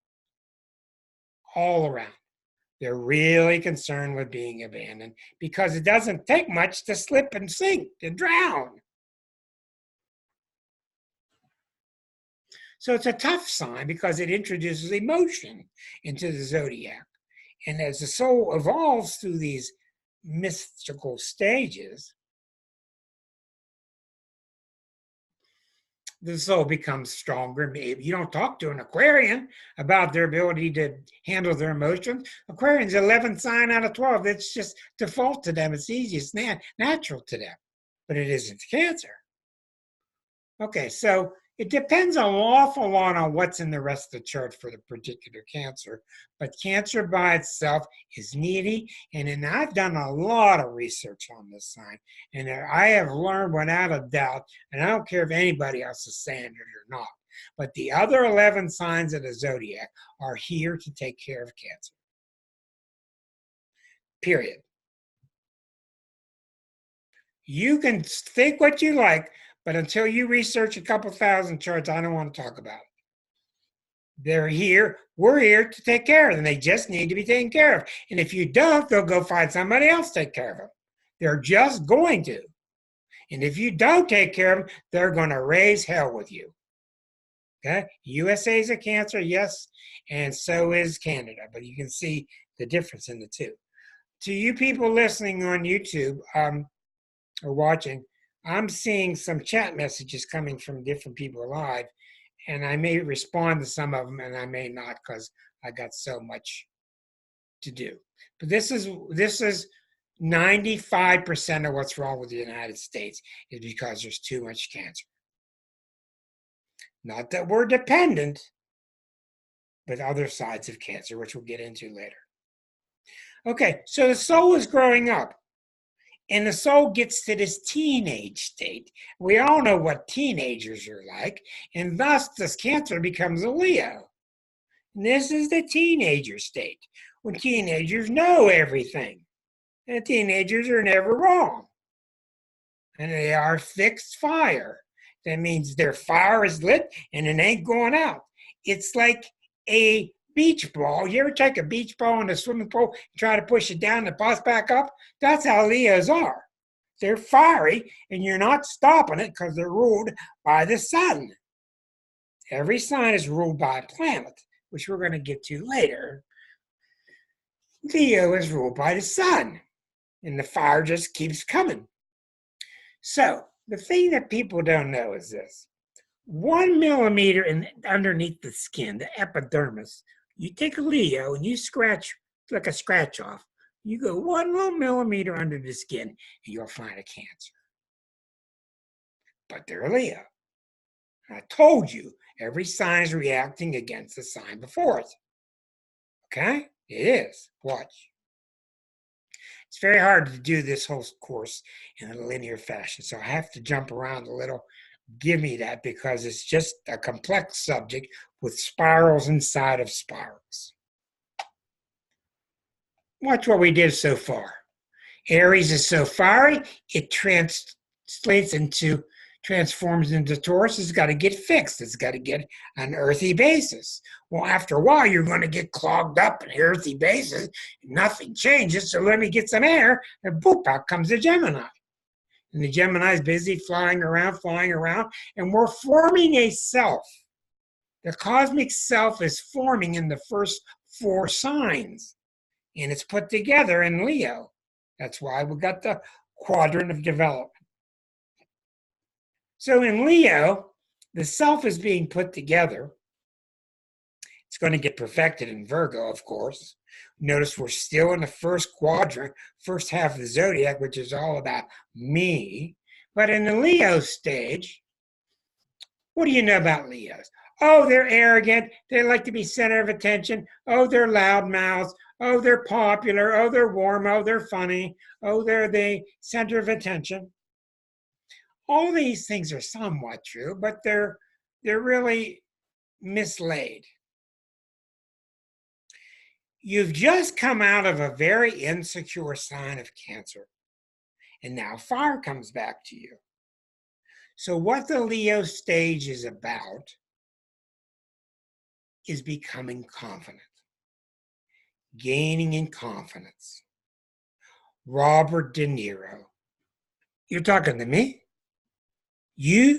all around. They're really concerned with being abandoned because it doesn't take much to slip and sink and drown. So it's a tough sign because it introduces emotion into the zodiac. And as the soul evolves through these mystical stages, the soul becomes stronger. Maybe you don't talk to an Aquarian about their ability to handle their emotions. Aquarian's 11th sign out of 12. It's just default to them. It's easy. It's natural to them. But it isn't Cancer. Okay, so it depends an awful lot on what's in the rest of the chart for the particular Cancer. But Cancer by itself is needy. And I've done a lot of research on this sign. And I have learned without a doubt, and I don't care if anybody else is saying it or not, but the other 11 signs of the zodiac are here to take care of Cancer. Period. You can think what you like, but until you research a couple thousand charts, I don't want to talk about it. They're here. We're here to take care of them. They just need to be taken care of. And if you don't, they'll go find somebody else to take care of them. They're just going to. And if you don't take care of them, they're going to raise hell with you. Okay? USA is a Cancer, yes, and so is Canada. But you can see the difference in the two. To you people listening on YouTube or watching, I'm seeing some chat messages coming from different people live, and I may respond to some of them, and I may not because I got so much to do. But this is 95% of what's wrong with the United States is because there's too much Cancer. Not that we're dependent, but other sides of Cancer, which we'll get into later. Okay, so the soul is growing up. And the soul gets to this teenage state. We all know what teenagers are like, and thus this Cancer becomes a Leo. And this is the teenager state, when teenagers know everything. And teenagers are never wrong. And they are fixed fire. That means their fire is lit and it ain't going out. It's like a beach ball. You ever take a beach ball in a swimming pool and try to push it down and bounce back up? That's how Leos are. They're fiery, and you're not stopping it because they're ruled by the sun. Every sign is ruled by a planet, which we're going to get to later. Leo is ruled by the sun, and the fire just keeps coming. So the thing that people don't know is this. 1 millimeter underneath the skin, the epidermis, you take a Leo and you scratch, like a scratch off. You go 1 little millimeter under the skin and you'll find a Cancer. But they're a Leo. And I told you, every sign is reacting against the sign before it. Okay? It is. Watch. It's very hard to do this whole course in a linear fashion, so I have to jump around a little. Give me that because it's just a complex subject with spirals inside of spirals. Watch what we did so far. Aries is so fiery, it transforms into Taurus. It's got to get fixed. It's got to get an earthy basis. Well, after a while, you're going to get clogged up in earthy basis. Nothing changes, so let me get some air, and boop, out comes the Gemini. And the Gemini is busy flying around, and we're forming a self. The cosmic self is forming in the first 4 signs, and it's put together in Leo. That's why we got the quadrant of development. So in Leo, the self is being put together. It's going to get perfected in Virgo, of course. Notice we're still in the first quadrant, first half of the zodiac, which is all about me. But in the Leo stage, what do you know about Leos? Oh, they're arrogant. They like to be center of attention. Oh, they're loudmouths. Oh, they're popular. Oh, they're warm. Oh, they're funny. Oh, they're the center of attention. All these things are somewhat true, but they're really mislaid. You've just come out of a very insecure sign of Cancer, and now fire comes back to you. So what the Leo stage is about is becoming confident, gaining in confidence. Robert De Niro. You're talking to me? You're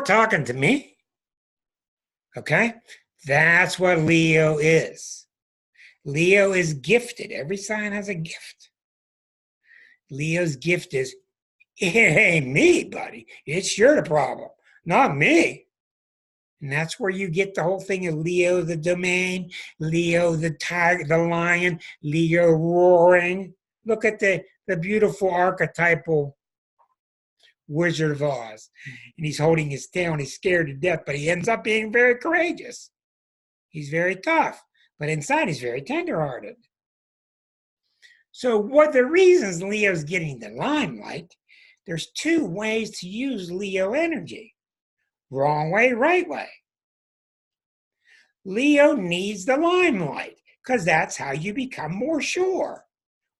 talking to me? Okay? That's what Leo is. Leo is gifted. Every sign has a gift. Leo's gift is, it ain't me, buddy. It's you're the problem, not me. And that's where you get the whole thing of Leo the domain, Leo the tiger, the lion, Leo roaring. Look at the beautiful archetypal Wizard of Oz. And he's holding his tail and he's scared to death, but he ends up being very courageous. He's very tough, but inside he's very tenderhearted. So what the reasons Leo's getting the limelight, there's two ways to use Leo energy. Wrong way, right way. Leo needs the limelight because that's how you become more sure.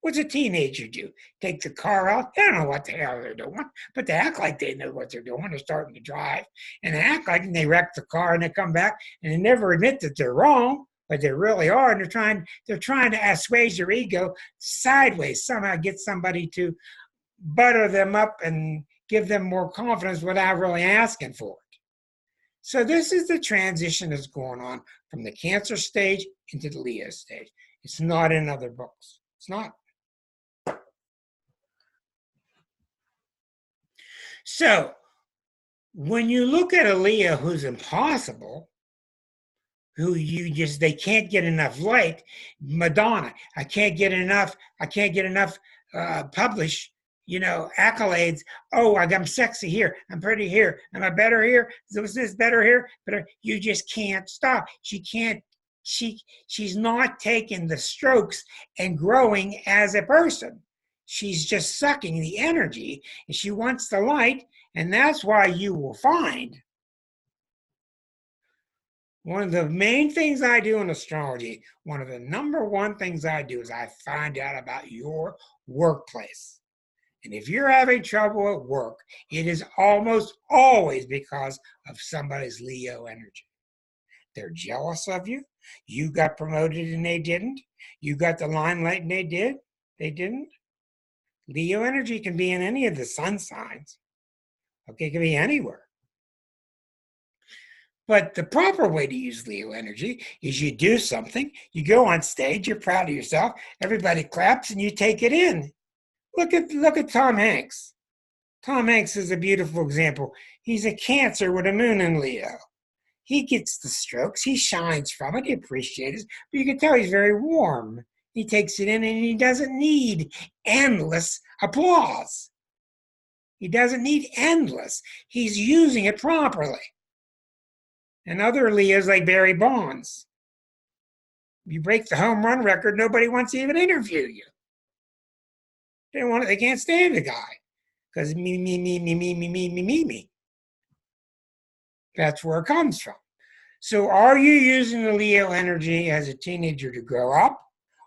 What's a teenager do? Take the car out? They don't know what the hell they're doing, but they act like they know what they're doing. They're starting to drive, and they act like they wreck the car, and they come back, and they never admit that they're wrong, but they really are, and they're trying to assuage their ego sideways, somehow get somebody to butter them up and give them more confidence without really asking for it. So this is the transition that's going on from the Cancer stage into the Leo stage. It's not in other books. It's not. So when you look at a Leo who's impossible, who they can't get enough light, Madonna, I can't get enough publish, accolades. Oh, I'm sexy here. I'm pretty here. Am I better here? Was this better here? But you just can't stop. She's not taking the strokes and growing as a person. She's just sucking the energy, and she wants the light, and that's why you will find one of the main things I do in astrology, one of the number one things I do is I find out about your workplace. And if you're having trouble at work, it is almost always because of somebody's Leo energy. They're jealous of you. You got promoted and they didn't. You got the limelight and they did. They didn't. Leo energy can be in any of the sun signs. Okay, it can be anywhere. But the proper way to use Leo energy is you do something, you go on stage, you're proud of yourself, everybody claps, and you take it in. Look at Tom Hanks. Tom Hanks is a beautiful example. He's a Cancer with a moon in Leo. He gets the strokes, he shines from it, he appreciates it, but you can tell he's very warm. He takes it in and he doesn't need endless applause. He doesn't need endless. He's using it properly. And other Leos like Barry Bonds. You break the home run record, nobody wants to even interview you. They can't stand the guy. Because me. That's where it comes from. So are you using the Leo energy as a teenager to grow up?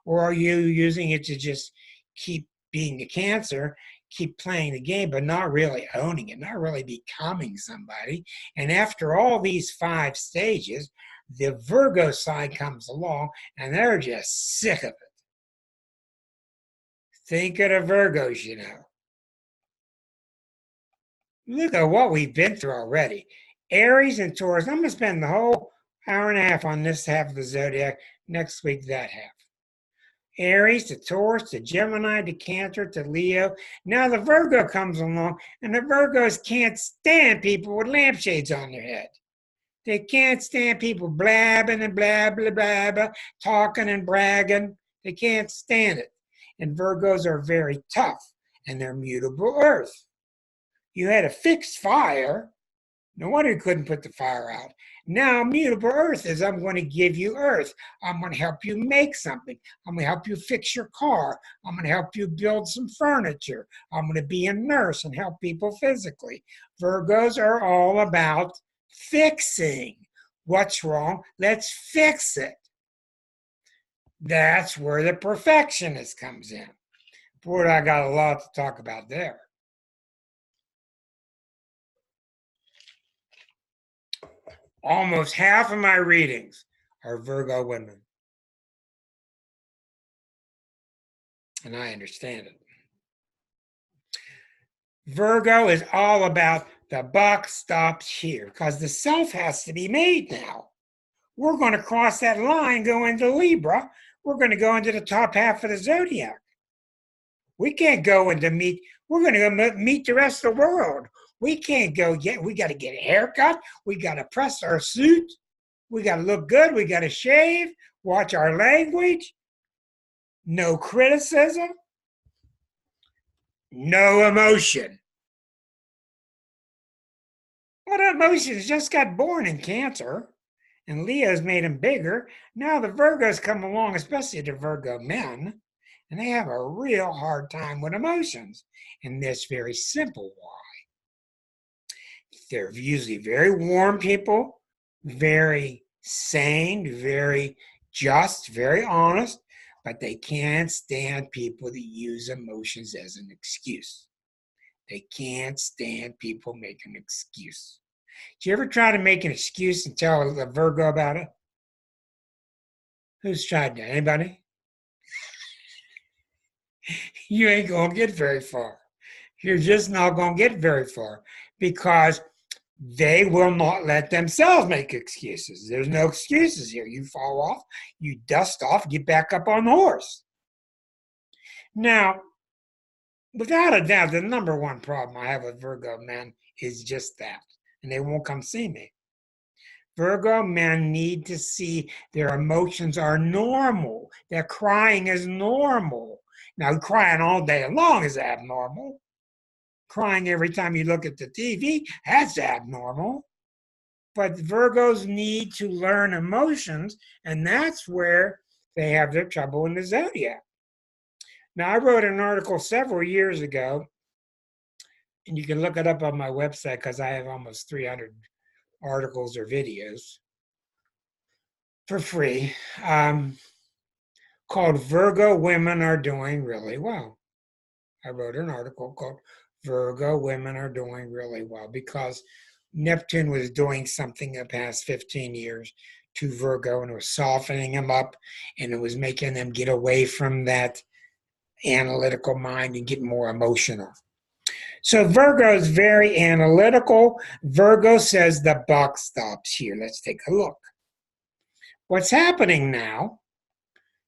Or are you using it to just keep being a Cancer, keep playing the game, but not really owning it, not really becoming somebody? And after all these 5 stages, the Virgo side comes along, and they're just sick of it. Think of the Virgos, Look at what we've been through already. Aries and Taurus. I'm going to spend the whole hour and a half on this half of the zodiac. Next week, that half. Aries to Taurus to Gemini to Cancer to Leo. Now the Virgo comes along, and the Virgos can't stand people with lampshades on their head. They can't stand people blabbing and blah, blah, blah, blah, talking and bragging. They can't stand it. And Virgos are very tough, and they're mutable earth. You had a fixed fire. No wonder you couldn't put the fire out. Now, mutable earth is, I'm going to give you earth. I'm going to help you make something. I'm going to help you fix your car. I'm going to help you build some furniture. I'm going to be a nurse and help people physically. Virgos are all about fixing. What's wrong? Let's fix it. That's where the perfectionist comes in. Boy, I got a lot to talk about there. Almost half of my readings are Virgo women. And I understand it. Virgo is all about the buck stops here because the self has to be made now. We're going to cross that line, go into Libra. We're going to go into the top half of the zodiac. We can't go into meet. We're going to go meet the rest of the world. We can't go yet. We got to get a haircut. We got to press our suit. We got to look good. We got to shave. Watch our language. No criticism. No emotion. Well, the emotions just got born in Cancer, and Leo's made them bigger. Now the Virgos come along, especially the Virgo men, and they have a real hard time with emotions. And that's very simple why. They're usually very warm people, very sane, very just, very honest, but they can't stand people that use emotions as an excuse. They can't stand people making an excuse. Did you ever try to make an excuse and tell a Virgo about it? Who's tried that? Anybody? You ain't going to get very far. You're just not going to get very far because they will not let themselves make excuses. There's no excuses here. You fall off, you dust off, get back up on the horse. Now, without a doubt, the number one problem I have with Virgo men is just that, and they won't come see me. Virgo men need to see their emotions are normal. Their crying is normal. Now, crying all day long is abnormal. Crying every time you look at the TV, that's abnormal. But Virgos need to learn emotions, and that's where they have their trouble in the zodiac. Now, I wrote an article several years ago, and you can look it up on my website because I have almost 300 articles or videos for free, called Virgo Women Are Doing Really Well. I wrote an article called Virgo Women Are Doing Really Well because Neptune was doing something the past 15 years to Virgo, and it was softening them up, and it was making them get away from that analytical mind and get more emotional. So Virgo is very analytical. Virgo says the buck stops here. Let's take a look. What's happening now?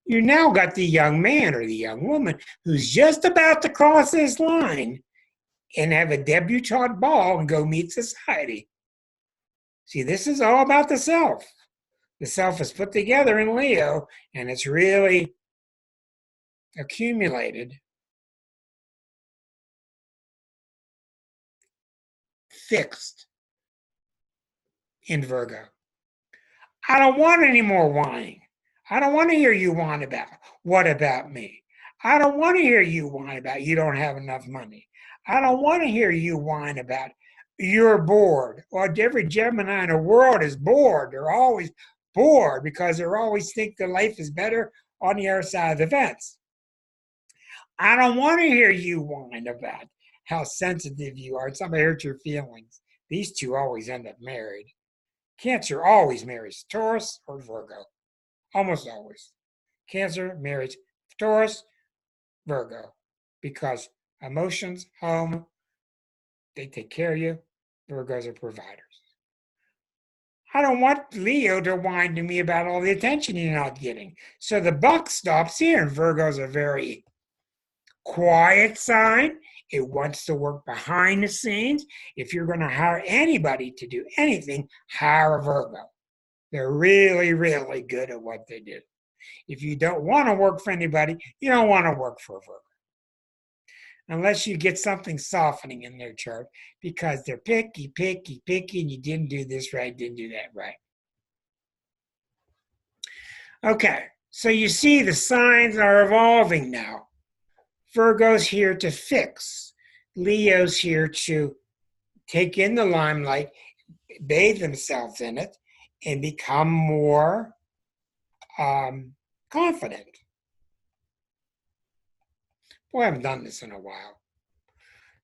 You now got the young man or the young woman who's just about to cross this line and have a debutante ball and go meet society. See, this is all about the self. The self is put together in Leo, and it's really accumulated, fixed in Virgo. I don't want any more whining. I don't want to hear you whine about, what about me? I don't want to hear you whine about you don't have enough money. I don't want to hear you whine about you're bored. Well, every Gemini in the world is bored. They're always bored because they always think their life is better on the other side of the fence. I don't want to hear you whine about how sensitive you are. Somebody hurt your feelings. These two always end up married. Cancer always marries Taurus or Virgo. Almost always. Cancer marries Taurus, Virgo. Because emotions, home, they take care of you. Virgos are providers. I don't want Leo to whine to me about all the attention you're not getting. So the buck stops here. And Virgo's a very quiet sign. It wants to work behind the scenes. If you're going to hire anybody to do anything, hire a Virgo. They're really, really good at what they do. If you don't want to work for anybody, you don't want to work for a Virgo. Unless you get something softening in their chart because they're picky, and you didn't do this right, didn't do that right. Okay, so you see the signs are evolving now. Virgo's here to fix. Leo's here to take in the limelight, bathe themselves in it, and become more confident. Boy, I haven't done this in a while.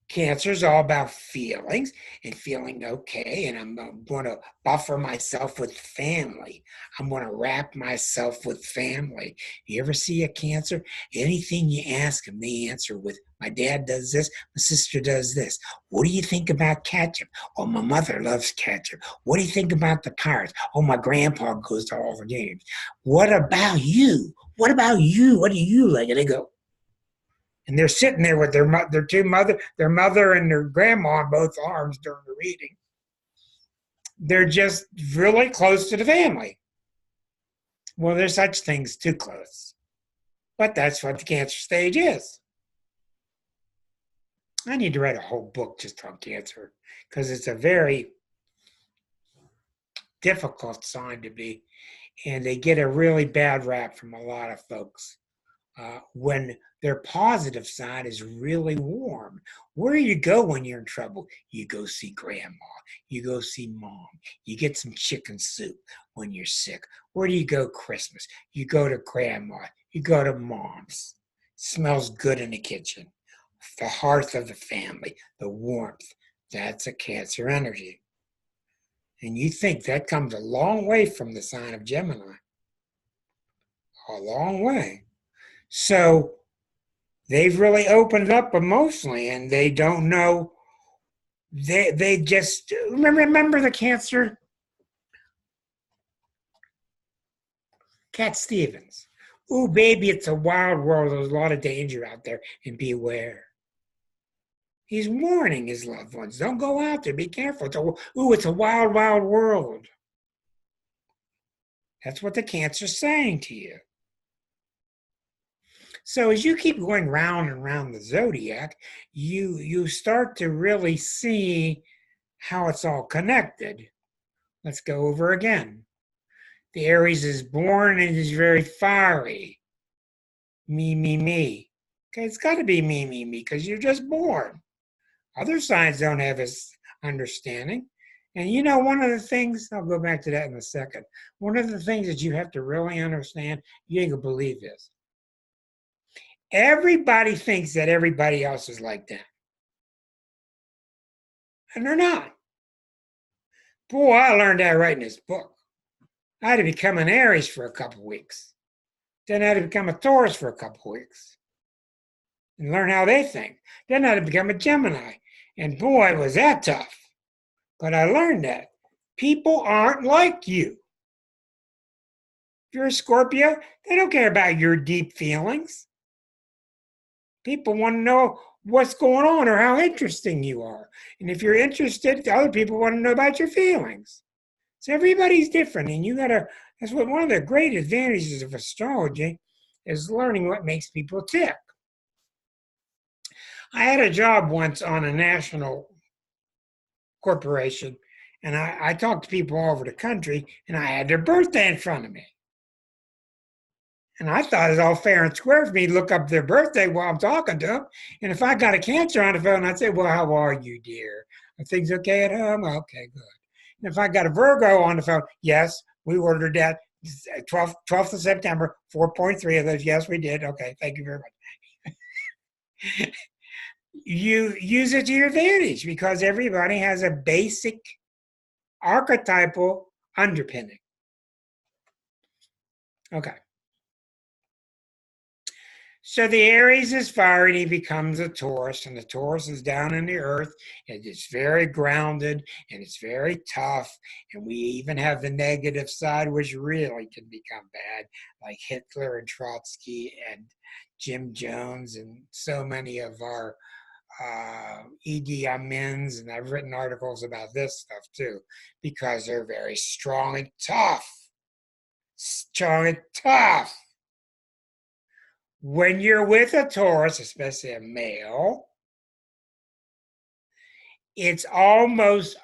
Cancer is all about feelings and feeling okay, and I'm going to buffer myself with family. I'm going to wrap myself with family. You ever see a Cancer? Anything you ask them, they answer with, my dad does this, my sister does this. What do you think about ketchup? Oh, my mother loves ketchup. What do you think about the Pirates? Oh, my grandpa goes to all the games. What about you? What about you? What do you like? And they go, and they're sitting there with their mother and their grandma on both arms during the reading. They're just really close to the family. Well, there's such things too close. But that's what the Cancer stage is. I need to write a whole book just on Cancer because it's a very difficult sign to be. And they get a really bad rap from a lot of folks. When their positive side is really warm. Where do you go when you're in trouble? You go see grandma. You go see mom. You get some chicken soup when you're sick. Where do you go Christmas? You go to grandma. You go to mom's. Smells good in the kitchen. The hearth of the family, the warmth. That's a Cancer energy. And you think that comes a long way from the sign of Gemini. A long way. So they've really opened up emotionally, and they don't know. They just remember the Cancer. Cat Stevens. Ooh, baby, it's a wild world. There's a lot of danger out there, and beware. He's warning his loved ones. Don't go out there. Be careful. It's a wild, wild world. That's what the Cancer's saying to you. So as you keep going round and round the zodiac, you start to really see how it's all connected. Let's go over again. The Aries is born and is very fiery. Me, me, me. Okay, it's got to be me, me, me, because you're just born. Other signs don't have this understanding. And you know, one of the things, I'll go back to that in a second. One of the things that you have to really understand, you ain't gonna believe this. Everybody thinks that everybody else is like them. And they're not. Boy, I learned that writing this book. I had to become an Aries for a couple of weeks. Then I had to become a Taurus for a couple of weeks and learn how they think. Then I had to become a Gemini. And boy, was that tough. But I learned that people aren't like you. If you're a Scorpio, they don't care about your deep feelings. People want to know what's going on or how interesting you are. And if you're interested, other people want to know about your feelings. So everybody's different, and that's what one of the great advantages of astrology is learning what makes people tick. I had a job once on a national corporation, and I talked to people all over the country, and I had their birthday in front of me. And I thought it was all fair and square for me to look up their birthday while I'm talking to them. And if I got a Cancer on the phone, I'd say, well, how are you, dear? Are things okay at home? Okay, good. And if I got a Virgo on the phone, yes, we ordered that 12th of September, 4.3 of those. Yes, we did. Okay, thank you very much. You use it to your advantage because everybody has a basic archetypal underpinning. Okay. So the Aries is fire and he becomes a Taurus, and the Taurus is down in the earth, and it's very grounded, and it's very tough, and we even have the negative side, which really can become bad, like Hitler and Trotsky and Jim Jones and so many of our Idi Amins, and I've written articles about this stuff too, because they're very strong and tough. Strong and tough. When you're with a Taurus, especially a male, it's almost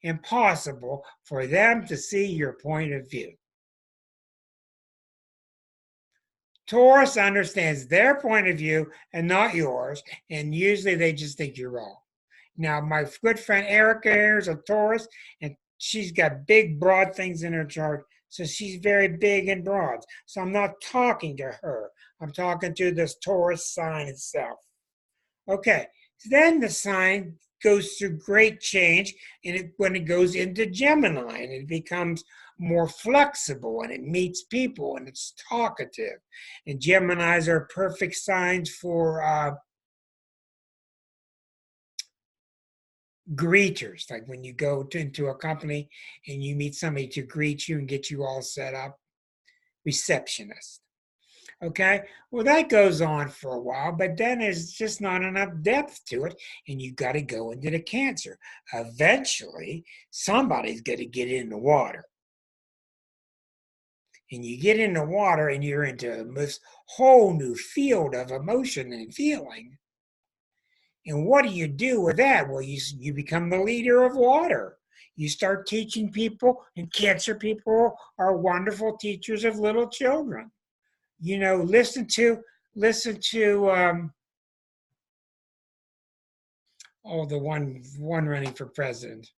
impossible for them to see your point of view. Taurus understands their point of view and not yours, and usually they just think you're wrong. Now, my good friend Erica here is a Taurus, and she's got big, broad things in her chart. So she's very big and broad. So I'm not talking to her. I'm talking to this Taurus sign itself. Okay, then the sign goes through great change when it goes into Gemini, and it becomes more flexible, and it meets people, and it's talkative. And Geminis are perfect signs for greeters, like when you go into a company and you meet somebody to greet you and get you all set up. Receptionist. Okay, well, that goes on for a while, but then there's just not enough depth to it, and you got to go into the Cancer. Eventually, somebody's got to get in the water. And you get in the water, and you're into this whole new field of emotion and feeling. And what do you do with that? Well, you become the leader of water. You start teaching people, and Cancer people are wonderful teachers of little children. You know, listen to the one running for president.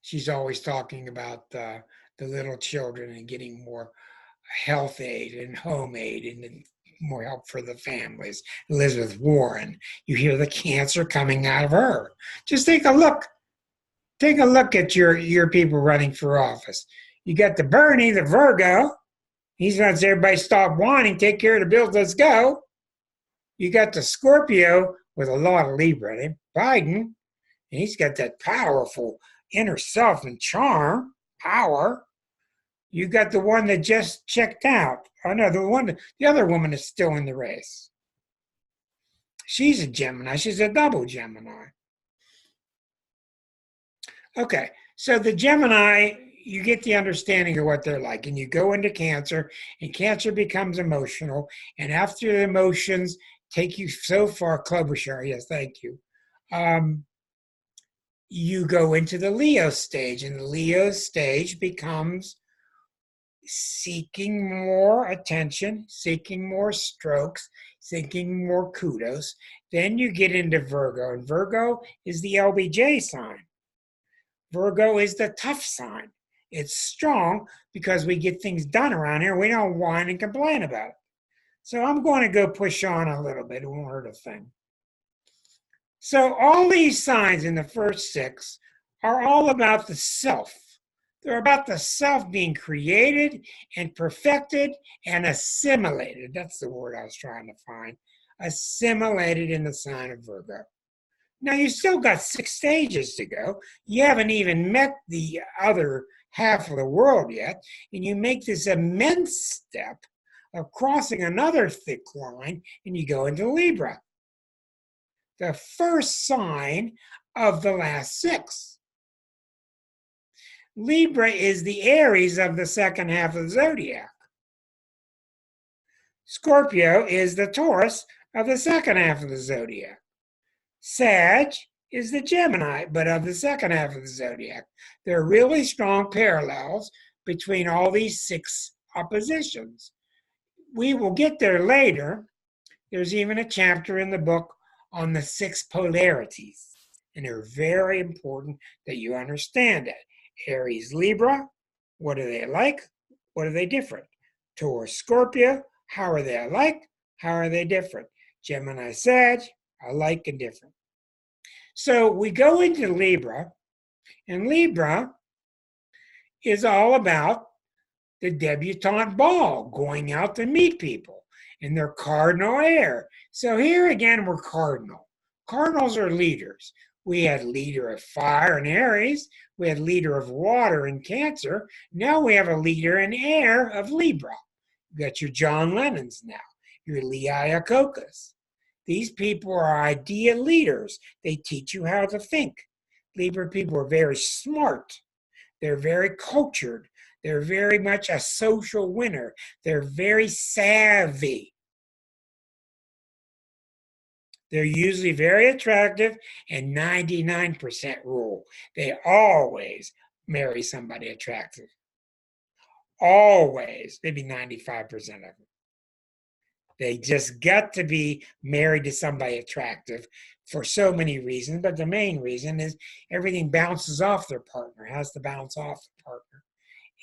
She's always talking about the little children and getting more health aid and home aid and more help for the families. Elizabeth Warren, you hear the Cancer coming out of her. Just take a look. Take a look at your people running for office. You got the Bernie, the Virgo. He wants everybody to stop whining, take care of the bills, let's go. You got the Scorpio with a lot of Libra in him, Biden, and he's got that powerful inner self and charm, power. You got the one that just checked out. Oh no, the other woman is still in the race. She's a Gemini. She's a double Gemini. Okay, so the Gemini, you get the understanding of what they're like, and you go into Cancer, and Cancer becomes emotional, and after the emotions take you so far, Klobuchar, yes, thank you. You go into the Leo stage, and the Leo stage becomes seeking more attention, seeking more strokes, seeking more kudos. Then you get into Virgo, and Virgo is the LBJ sign. Virgo is the tough sign. It's strong because we get things done around here. We don't whine and complain about it. So I'm going to go push on a little bit. It won't hurt a thing. So all these signs in the first six are all about the self. They're about the self being created and perfected and assimilated. That's the word I was trying to find. Assimilated in the sign of Virgo. Now, you still got 6 stages to go. You haven't even met the other half of the world yet. And you make this immense step of crossing another thick line, and you go into Libra, the first sign of the last 6. Libra is the Aries of the second half of the zodiac. Scorpio is the Taurus of the second half of the zodiac. Sag is the Gemini, but of the second half of the zodiac. There are really strong parallels between all these 6 oppositions. We will get there later. There's even a chapter in the book on the 6 polarities, and they're very important that you understand it. Aries, Libra, what are they like? What are they different? Taurus, Scorpio, how are they alike? How are they different? Gemini, Sag, alike and different. So we go into Libra, and Libra is all about the debutante ball, going out to meet people, and they're cardinal air. So here again, we're cardinal. Cardinals are leaders. We had leader of fire in Aries. We had leader of water in Cancer. Now we have a leader in air of Libra. You got your John Lennons now, your Lee Iacocca's. These people are idea leaders. They teach you how to think. Libra people are very smart. They're very cultured. They're very much a social winner. They're very savvy. They're usually very attractive, and 99% rule. They always marry somebody attractive. Always. Maybe 95% of them. They just got to be married to somebody attractive for so many reasons, but the main reason is everything bounces off their partner, has to bounce off the partner.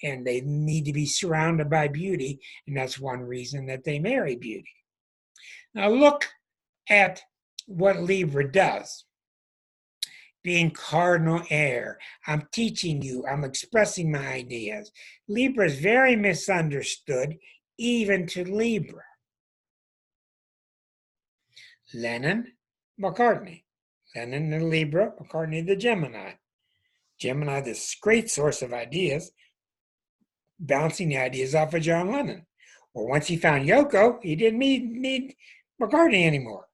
And they need to be surrounded by beauty, and that's one reason that they marry beauty. Now look at what Libra does. Being cardinal air, I'm teaching you, I'm expressing my ideas. Libra is very misunderstood, even to Libra. Lennon, McCartney. Lennon the Libra, McCartney the Gemini. Gemini, this great source of ideas, bouncing the ideas off of John Lennon. Well, once he found Yoko, he didn't need McCartney anymore.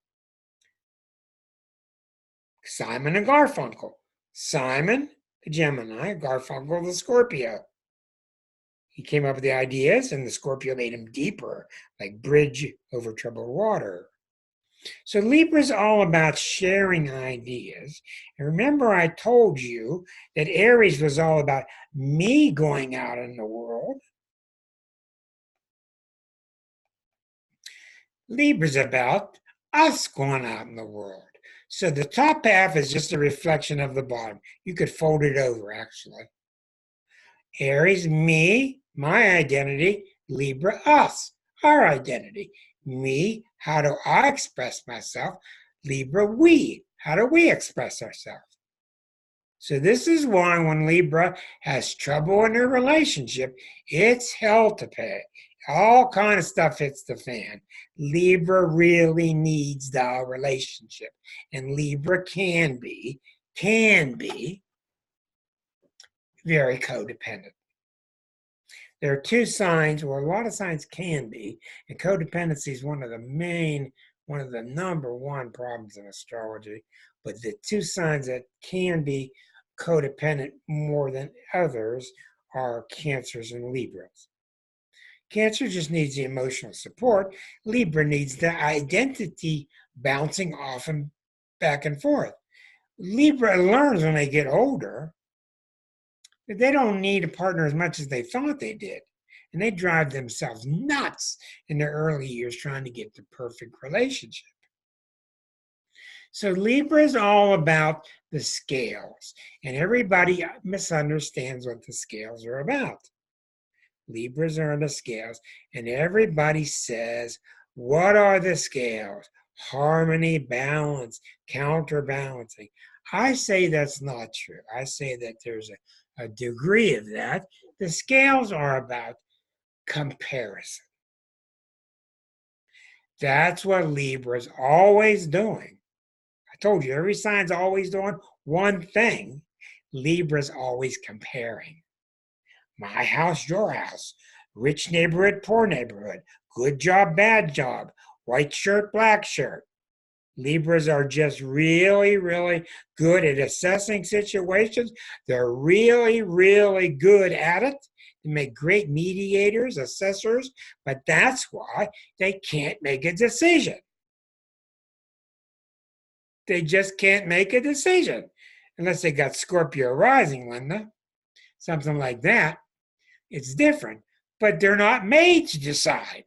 Simon and Garfunkel. Simon, the Gemini, Garfunkel, the Scorpio. He came up with the ideas, and the Scorpio made him deeper, like bridge over troubled water. So Libra is all about sharing ideas. And remember, I told you that Aries was all about me going out in the world. Libra's about us going out in the world. So the top half is just a reflection of the bottom. You could fold it over, actually. Aries, me, my identity. Libra, us, our identity. Me, how do I express myself? Libra, we, how do we express ourselves? So this is why when Libra has trouble in their relationship, it's hell to pay. All kind of stuff hits the fan. Libra really needs the relationship. And Libra can be very codependent. There are two signs, or a lot of signs can be, and codependency is one of the number one problems in astrology. But the two signs that can be codependent more than others are Cancers and Libras. Cancer just needs the emotional support. Libra needs the identity bouncing off and back and forth. Libra learns when they get older that they don't need a partner as much as they thought they did. And they drive themselves nuts in their early years trying to get the perfect relationship. So Libra is all about the scales. And everybody misunderstands what the scales are about. Libras are on the scales, and everybody says, what are the scales? Harmony, balance, counterbalancing. I say that's not true. I say that there's a degree of that. The scales are about comparison. That's what Libra's always doing. I told you, every sign's always doing one thing. Libra's always comparing. My house, your house. Rich neighborhood, poor neighborhood. Good job, bad job. White shirt, black shirt. Libras are just really, really good at assessing situations. They're really, really good at it. They make great mediators, assessors, but that's why they can't make a decision. They just can't make a decision. Unless they got Scorpio rising, Linda. Something like that. It's different, but they're not made to decide.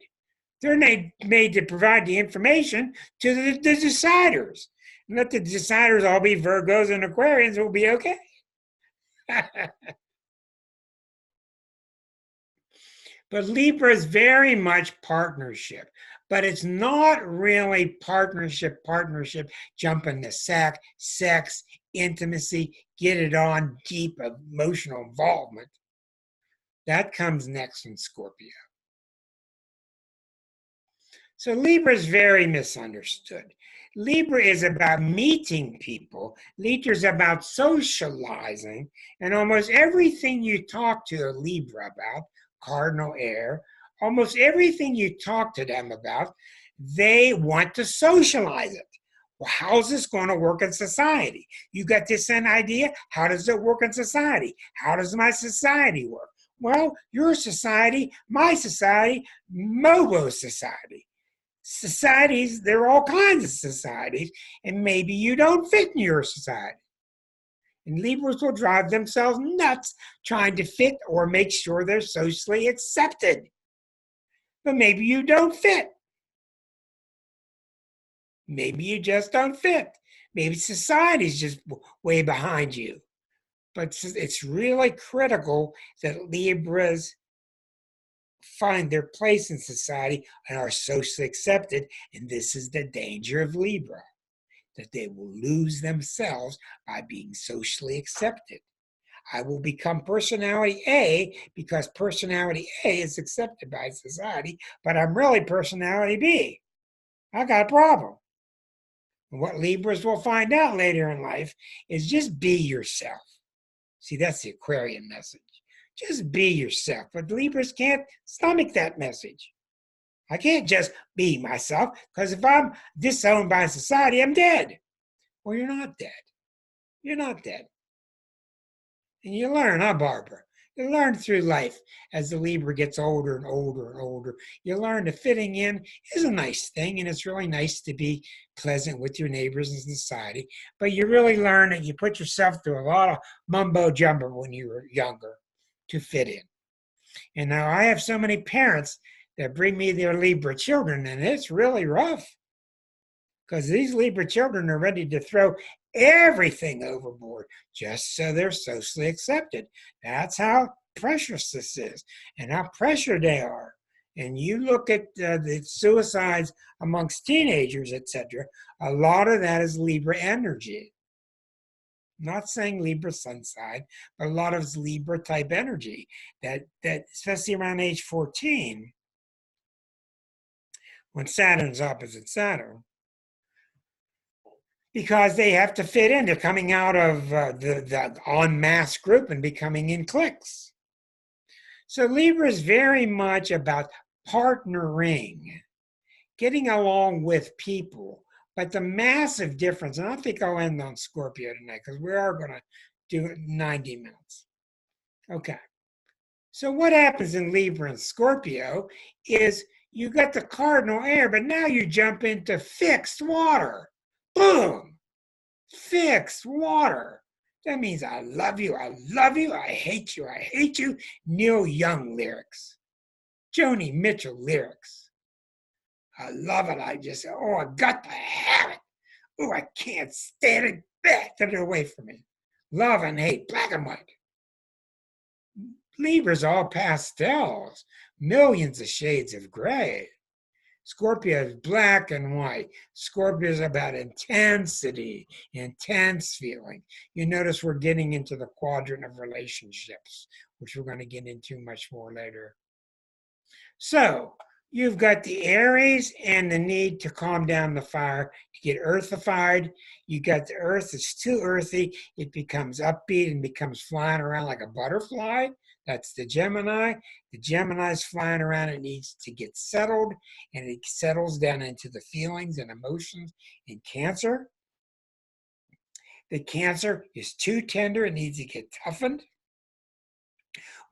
They're made to provide the information to the deciders. And let the deciders all be Virgos and Aquarians, will be okay. But Libra is very much partnership. But it's not really partnership, jumping the sack, sex, intimacy, get it on, deep emotional involvement. That comes next in Scorpio. So Libra is very misunderstood. Libra is about meeting people. Libra is about socializing. And almost everything you talk to a Libra about, cardinal air, almost everything you talk to them about, they want to socialize it. Well, how's this going to work in society? You got this an idea? How does it work in society? How does my society work? Well, your society, my society, Mobo's society. Societies, there are all kinds of societies, and maybe you don't fit in your society. And Libras will drive themselves nuts trying to fit or make sure they're socially accepted. But maybe you don't fit. Maybe you just don't fit. Maybe society's just way behind you. But it's really critical that Libras find their place in society and are socially accepted. And this is the danger of Libra, that they will lose themselves by being socially accepted. I will become personality A because personality A is accepted by society, but I'm really personality B. I got a problem. And what Libras will find out later in life is just be yourself. See, that's the Aquarian message. Just be yourself. But Libras can't stomach that message. I can't just be myself, because if I'm disowned by society, I'm dead. Well, you're not dead. You're not dead. And you learn, huh, Barbara? You learn through life as the Libra gets older and older and older. You learn that fitting in is a nice thing, and it's really nice to be pleasant with your neighbors in society. But you really learn that you put yourself through a lot of mumbo jumbo when you were younger to fit in. And now I have so many parents that bring me their Libra children, and it's really rough because these Libra children are ready to throw everything overboard just so they're socially accepted. That's how precious this is and how pressured they are. And you look at the suicides amongst teenagers, etc., a lot of that is Libra energy. I'm not saying Libra sun sign, but a lot of it's Libra type energy that especially around age 14, when Saturn's opposite Saturn, because they have to fit in. They're coming out of the en masse group and becoming in cliques. So Libra is very much about partnering, getting along with people. But the massive difference, and I think I'll end on Scorpio tonight because we are going to do 90 minutes. Okay. So what happens in Libra and Scorpio is you got the cardinal air, but now you jump into fixed water. Boom! Fixed water. That means I love you, I love you, I hate you, I hate you. Neil Young lyrics. Joni Mitchell lyrics. I love it. I got to have it. Oh, I can't stand it. Get it away from me. Love and hate, black and white. Libra's all pastels, millions of shades of gray. Scorpio is black and white. Scorpio is about intensity, intense feeling. You notice we're getting into the quadrant of relationships, which we're going to get into much more later. So you've got the Aries and the need to calm down the fire, to get earthified. You got the earth, it's too earthy. It becomes upbeat and becomes flying around like a butterfly. That's the Gemini. The Gemini's flying around. It needs to get settled, and it settles down into the feelings and emotions in Cancer. The Cancer is too tender. It needs to get toughened.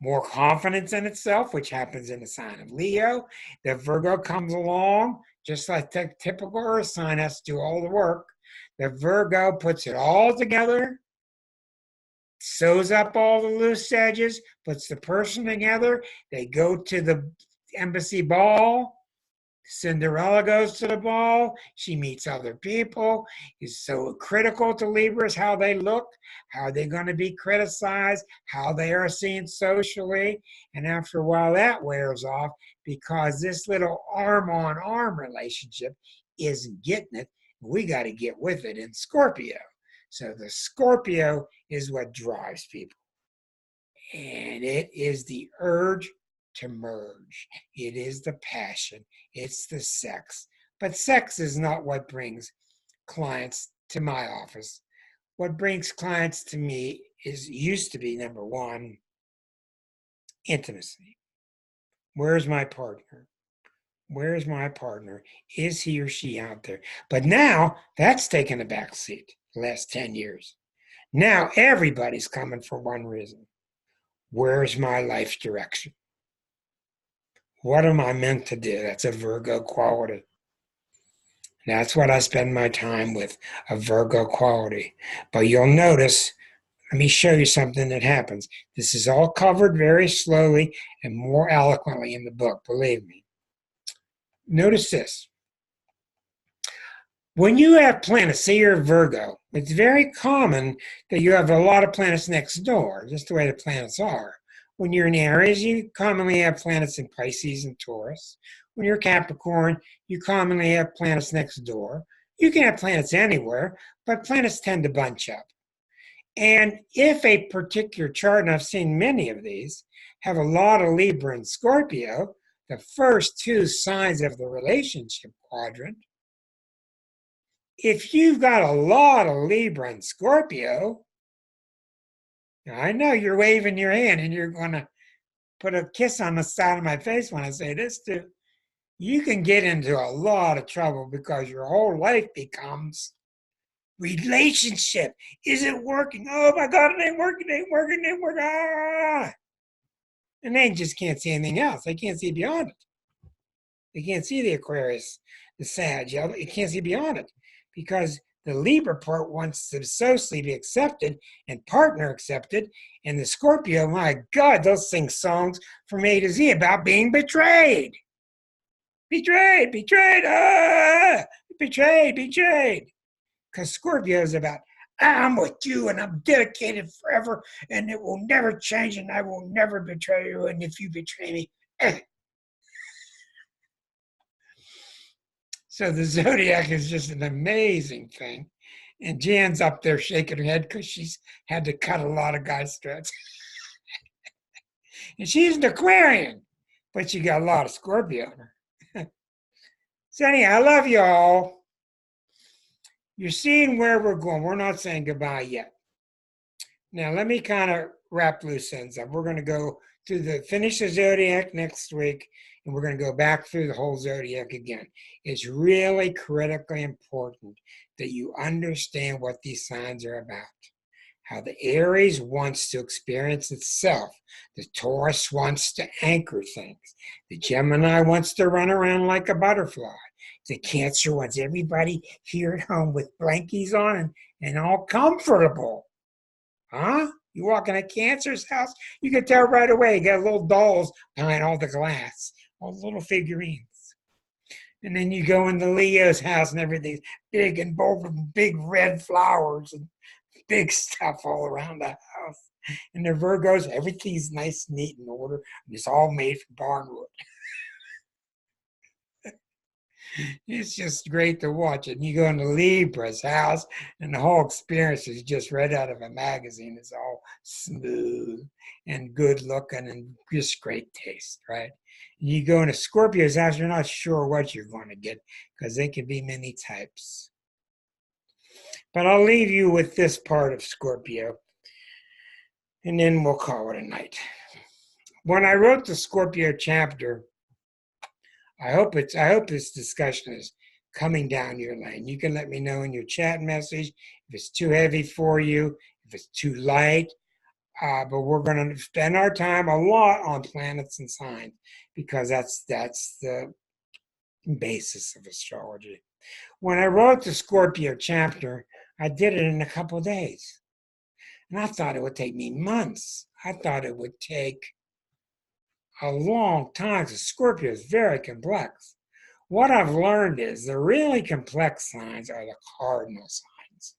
More confidence in itself, which happens in the sign of Leo. The Virgo comes along, just like the typical earth sign has to do all the work. The Virgo puts it all together, sews up all the loose edges, puts the person together. They go to the embassy ball. Cinderella goes to the ball. She meets other people. It's so critical to Libras how they look, how they're going to be criticized, how they are seen socially. And after a while, that wears off because this little arm-on-arm relationship isn't getting it. We got to get with it in Scorpio. So the Scorpio is what drives people. And it is the urge to merge. It is the passion. It's the sex. But sex is not what brings clients to my office. What brings clients to me used to be, number one, intimacy. Where's my partner? Where's my partner? Is he or she out there? But now that's taken a back seat the last 10 years. Now everybody's coming for one reason. Where's my life direction? What am I meant to do? That's a Virgo quality. That's what I spend my time with, a Virgo quality. But you'll notice, let me show you something that happens. This is all covered very slowly and more eloquently in the book, believe me. Notice this. When you have planets, say you're a Virgo, it's very common that you have a lot of planets next door, just the way the planets are. When you're in Aries, you commonly have planets in Pisces and Taurus. When you're Capricorn, you commonly have planets next door. You can have planets anywhere, but planets tend to bunch up. And if a particular chart, and I've seen many of these, have a lot of Libra and Scorpio, the first two signs of the relationship quadrant, if you've got a lot of Libra and Scorpio, I know you're waving your hand and you're going to put a kiss on the side of my face when I say this too. You can get into a lot of trouble because your whole life becomes relationship. Is it working? Oh my God, it ain't working, it ain't working, it ain't working. Ah! And they just can't see anything else. They can't see beyond it. They can't see the Aquarius, the Sag. You can't see beyond it because the Libra part wants to socially be accepted and partner accepted. And the Scorpio, my God, they'll sing songs from A to Z about being betrayed. Betrayed, betrayed, betrayed, betrayed. Because Scorpio is about, I'm with you and I'm dedicated forever and it will never change and I will never betray you. And if you betray me, So the zodiac is just an amazing thing. And Jan's up there shaking her head because she's had to cut a lot of guys' threads. And she's an Aquarian, but she got a lot of Scorpio in her. So anyhow, I love you all. You're seeing where we're going. We're not saying goodbye yet. Now, let me kind of wrap loose ends up. We're going to go to finish the zodiac next week, and we're going to go back through the whole zodiac again. It's really critically important that you understand what these signs are about. How the Aries wants to experience itself. The Taurus wants to anchor things. The Gemini wants to run around like a butterfly. The Cancer wants everybody here at home with blankies on and all comfortable. Huh? You walk in a Cancer's house, you can tell right away. You got little dolls behind all the glass, all the little figurines. And then you go into Leo's house and everything's big and bold with big red flowers and big stuff all around the house. And the Virgos, everything's nice, neat, and order. And it's all made from barnwood. It's just great to watch it. And you go into Libra's house, and the whole experience is just read out of a magazine. It's all smooth and good looking and just great taste, right? And you go into Scorpio's house, you're not sure what you're going to get because they can be many types. But I'll leave you with this part of Scorpio, and then we'll call it a night. When I wrote the Scorpio chapter, I hope this discussion is coming down your lane. You can let me know in your chat message if it's too heavy for you, if it's too light. But we're going to spend our time a lot on planets and signs because that's the basis of astrology. When I wrote the Scorpio chapter, I did it in a couple of days. And I thought it would take me months. I thought it would take a long time because Scorpio is very complex. What I've learned is the really complex signs are the cardinal signs.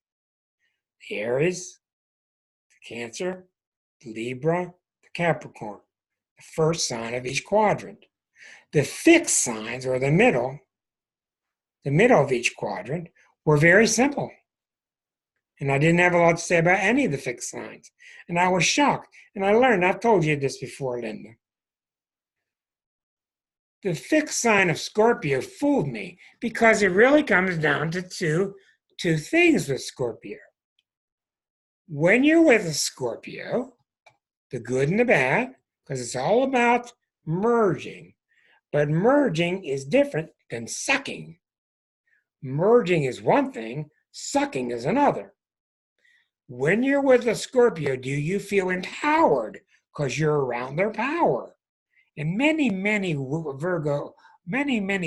The Aries, the Cancer, the Libra, the Capricorn, the first sign of each quadrant. The fixed signs, or the middle of each quadrant, were very simple. And I didn't have a lot to say about any of the fixed signs. And I was shocked. And I learned, I've told you this before, Linda. The fixed sign of Scorpio fooled me because it really comes down to two things with Scorpio. When you're with a Scorpio, the good and the bad, because it's all about merging. But merging is different than sucking. Merging is one thing, sucking is another. When you're with a Scorpio, do you feel empowered because you're around their power? And many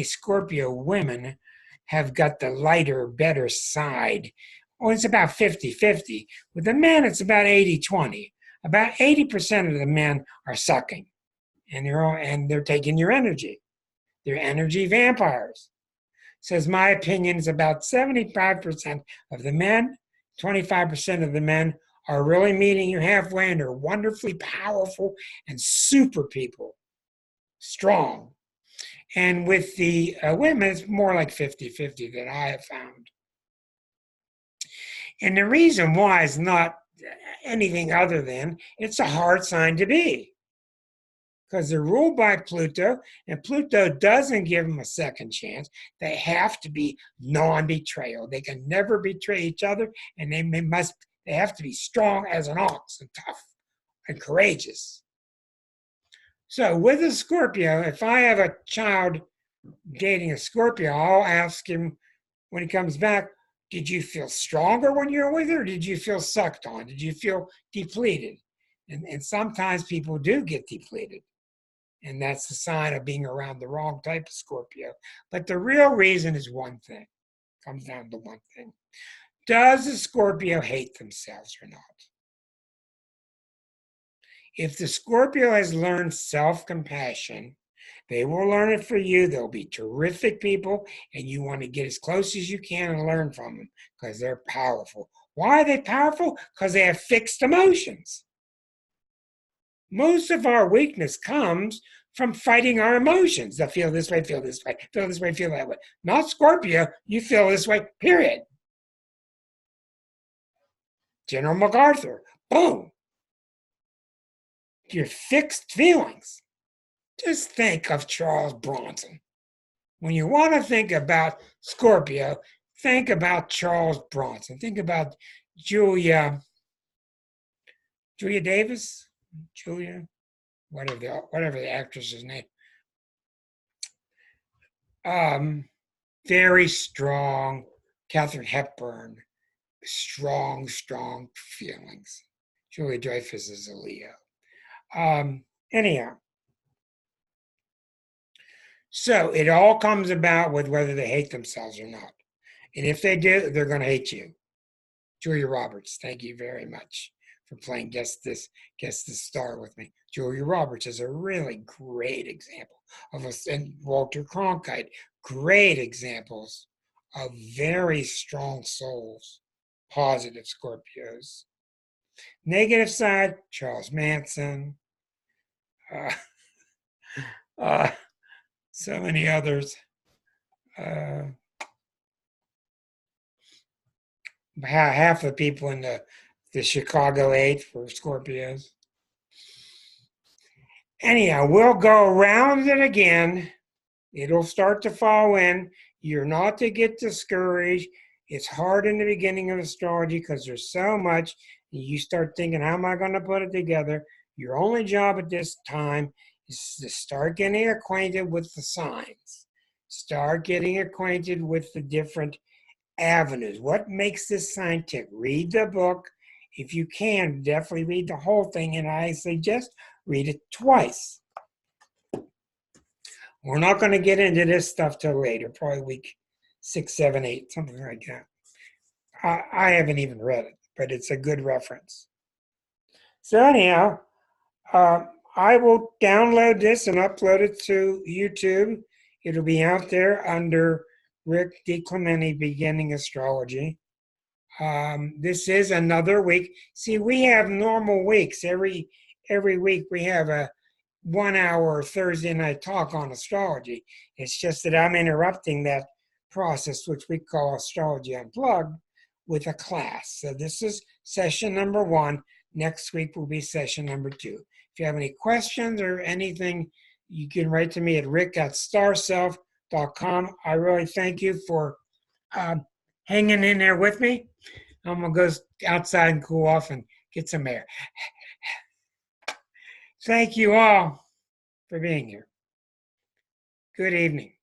Scorpio women have got the lighter, better side. Oh, it's about 50-50. With the men, it's about 80-20. About 80% of the men are sucking. And they're taking your energy. They're energy vampires. says my opinion is about 75% of the men, 25% of the men are really meeting you halfway and are wonderfully powerful and super people, strong. And with the women, it's more like 50-50 that I have found. And the reason why is not anything other than it's a hard sign to be. Because they're ruled by Pluto, and Pluto doesn't give them a second chance. They have to be non-betrayal. They can never betray each other, and they have to be strong as an ox and tough and courageous. So with a Scorpio, if I have a child dating a Scorpio, I'll ask him when he comes back, did you feel stronger when you were with her? Or did you feel sucked on? Did you feel depleted? And sometimes people do get depleted. And that's a sign of being around the wrong type of Scorpio. But the real reason is one thing. Comes down to one thing. Does the Scorpio hate themselves or not? If the Scorpio has learned self-compassion, they will learn it for you. They'll be terrific people, and you want to get as close as you can and learn from them because they're powerful. Why are they powerful? Because they have fixed emotions. Most of our weakness comes from fighting our emotions. I feel this way, feel this way, feel this way, feel that way. Not Scorpio, you feel this way, period. General MacArthur, boom. Your fixed feelings. Just think of Charles Bronson. When you want to think about Scorpio, think about Charles Bronson. Think about Julia Davis? Whatever the actress's name. Very strong, Katharine Hepburn, strong feelings. Julia Dreyfus is a Leo. Anyhow, so it all comes about with whether they hate themselves or not. And if they do, they're going to hate you. Julia Roberts, thank you very much for playing Guess This Star with me. Julia Roberts is a really great example of us, and Walter Cronkite, great examples of very strong souls, positive Scorpios. Negative side, Charles Manson, so many others. Half the people in the Chicago 8 for Scorpios. Anyhow, we'll go around it again. It'll start to fall in. You're not to get discouraged. It's hard in the beginning of astrology because there's so much. You start thinking, how am I going to put it together? Your only job at this time is to start getting acquainted with the signs. Start getting acquainted with the different avenues. What makes this sign tick? Read the book. If you can, definitely read the whole thing, and I suggest read it twice. We're not going to get into this stuff till later, probably week 6, 7, 8, something like that. I haven't even read it, but it's a good reference. So anyhow, I will download this and upload it to YouTube. It'll be out there under Rick DiClemente Beginning Astrology. This is another week. See, we have normal weeks. Every week we have a 1-hour Thursday night talk on astrology. It's just that I'm interrupting that process, which we call Astrology Unplugged, with a class. So this is session number 1. Next week will be session number 2. If you have any questions or anything, you can write to me at rick@starself.com. I really thank you for hanging in there with me. I'm going to go outside and cool off and get some air. Thank you all for being here. Good evening.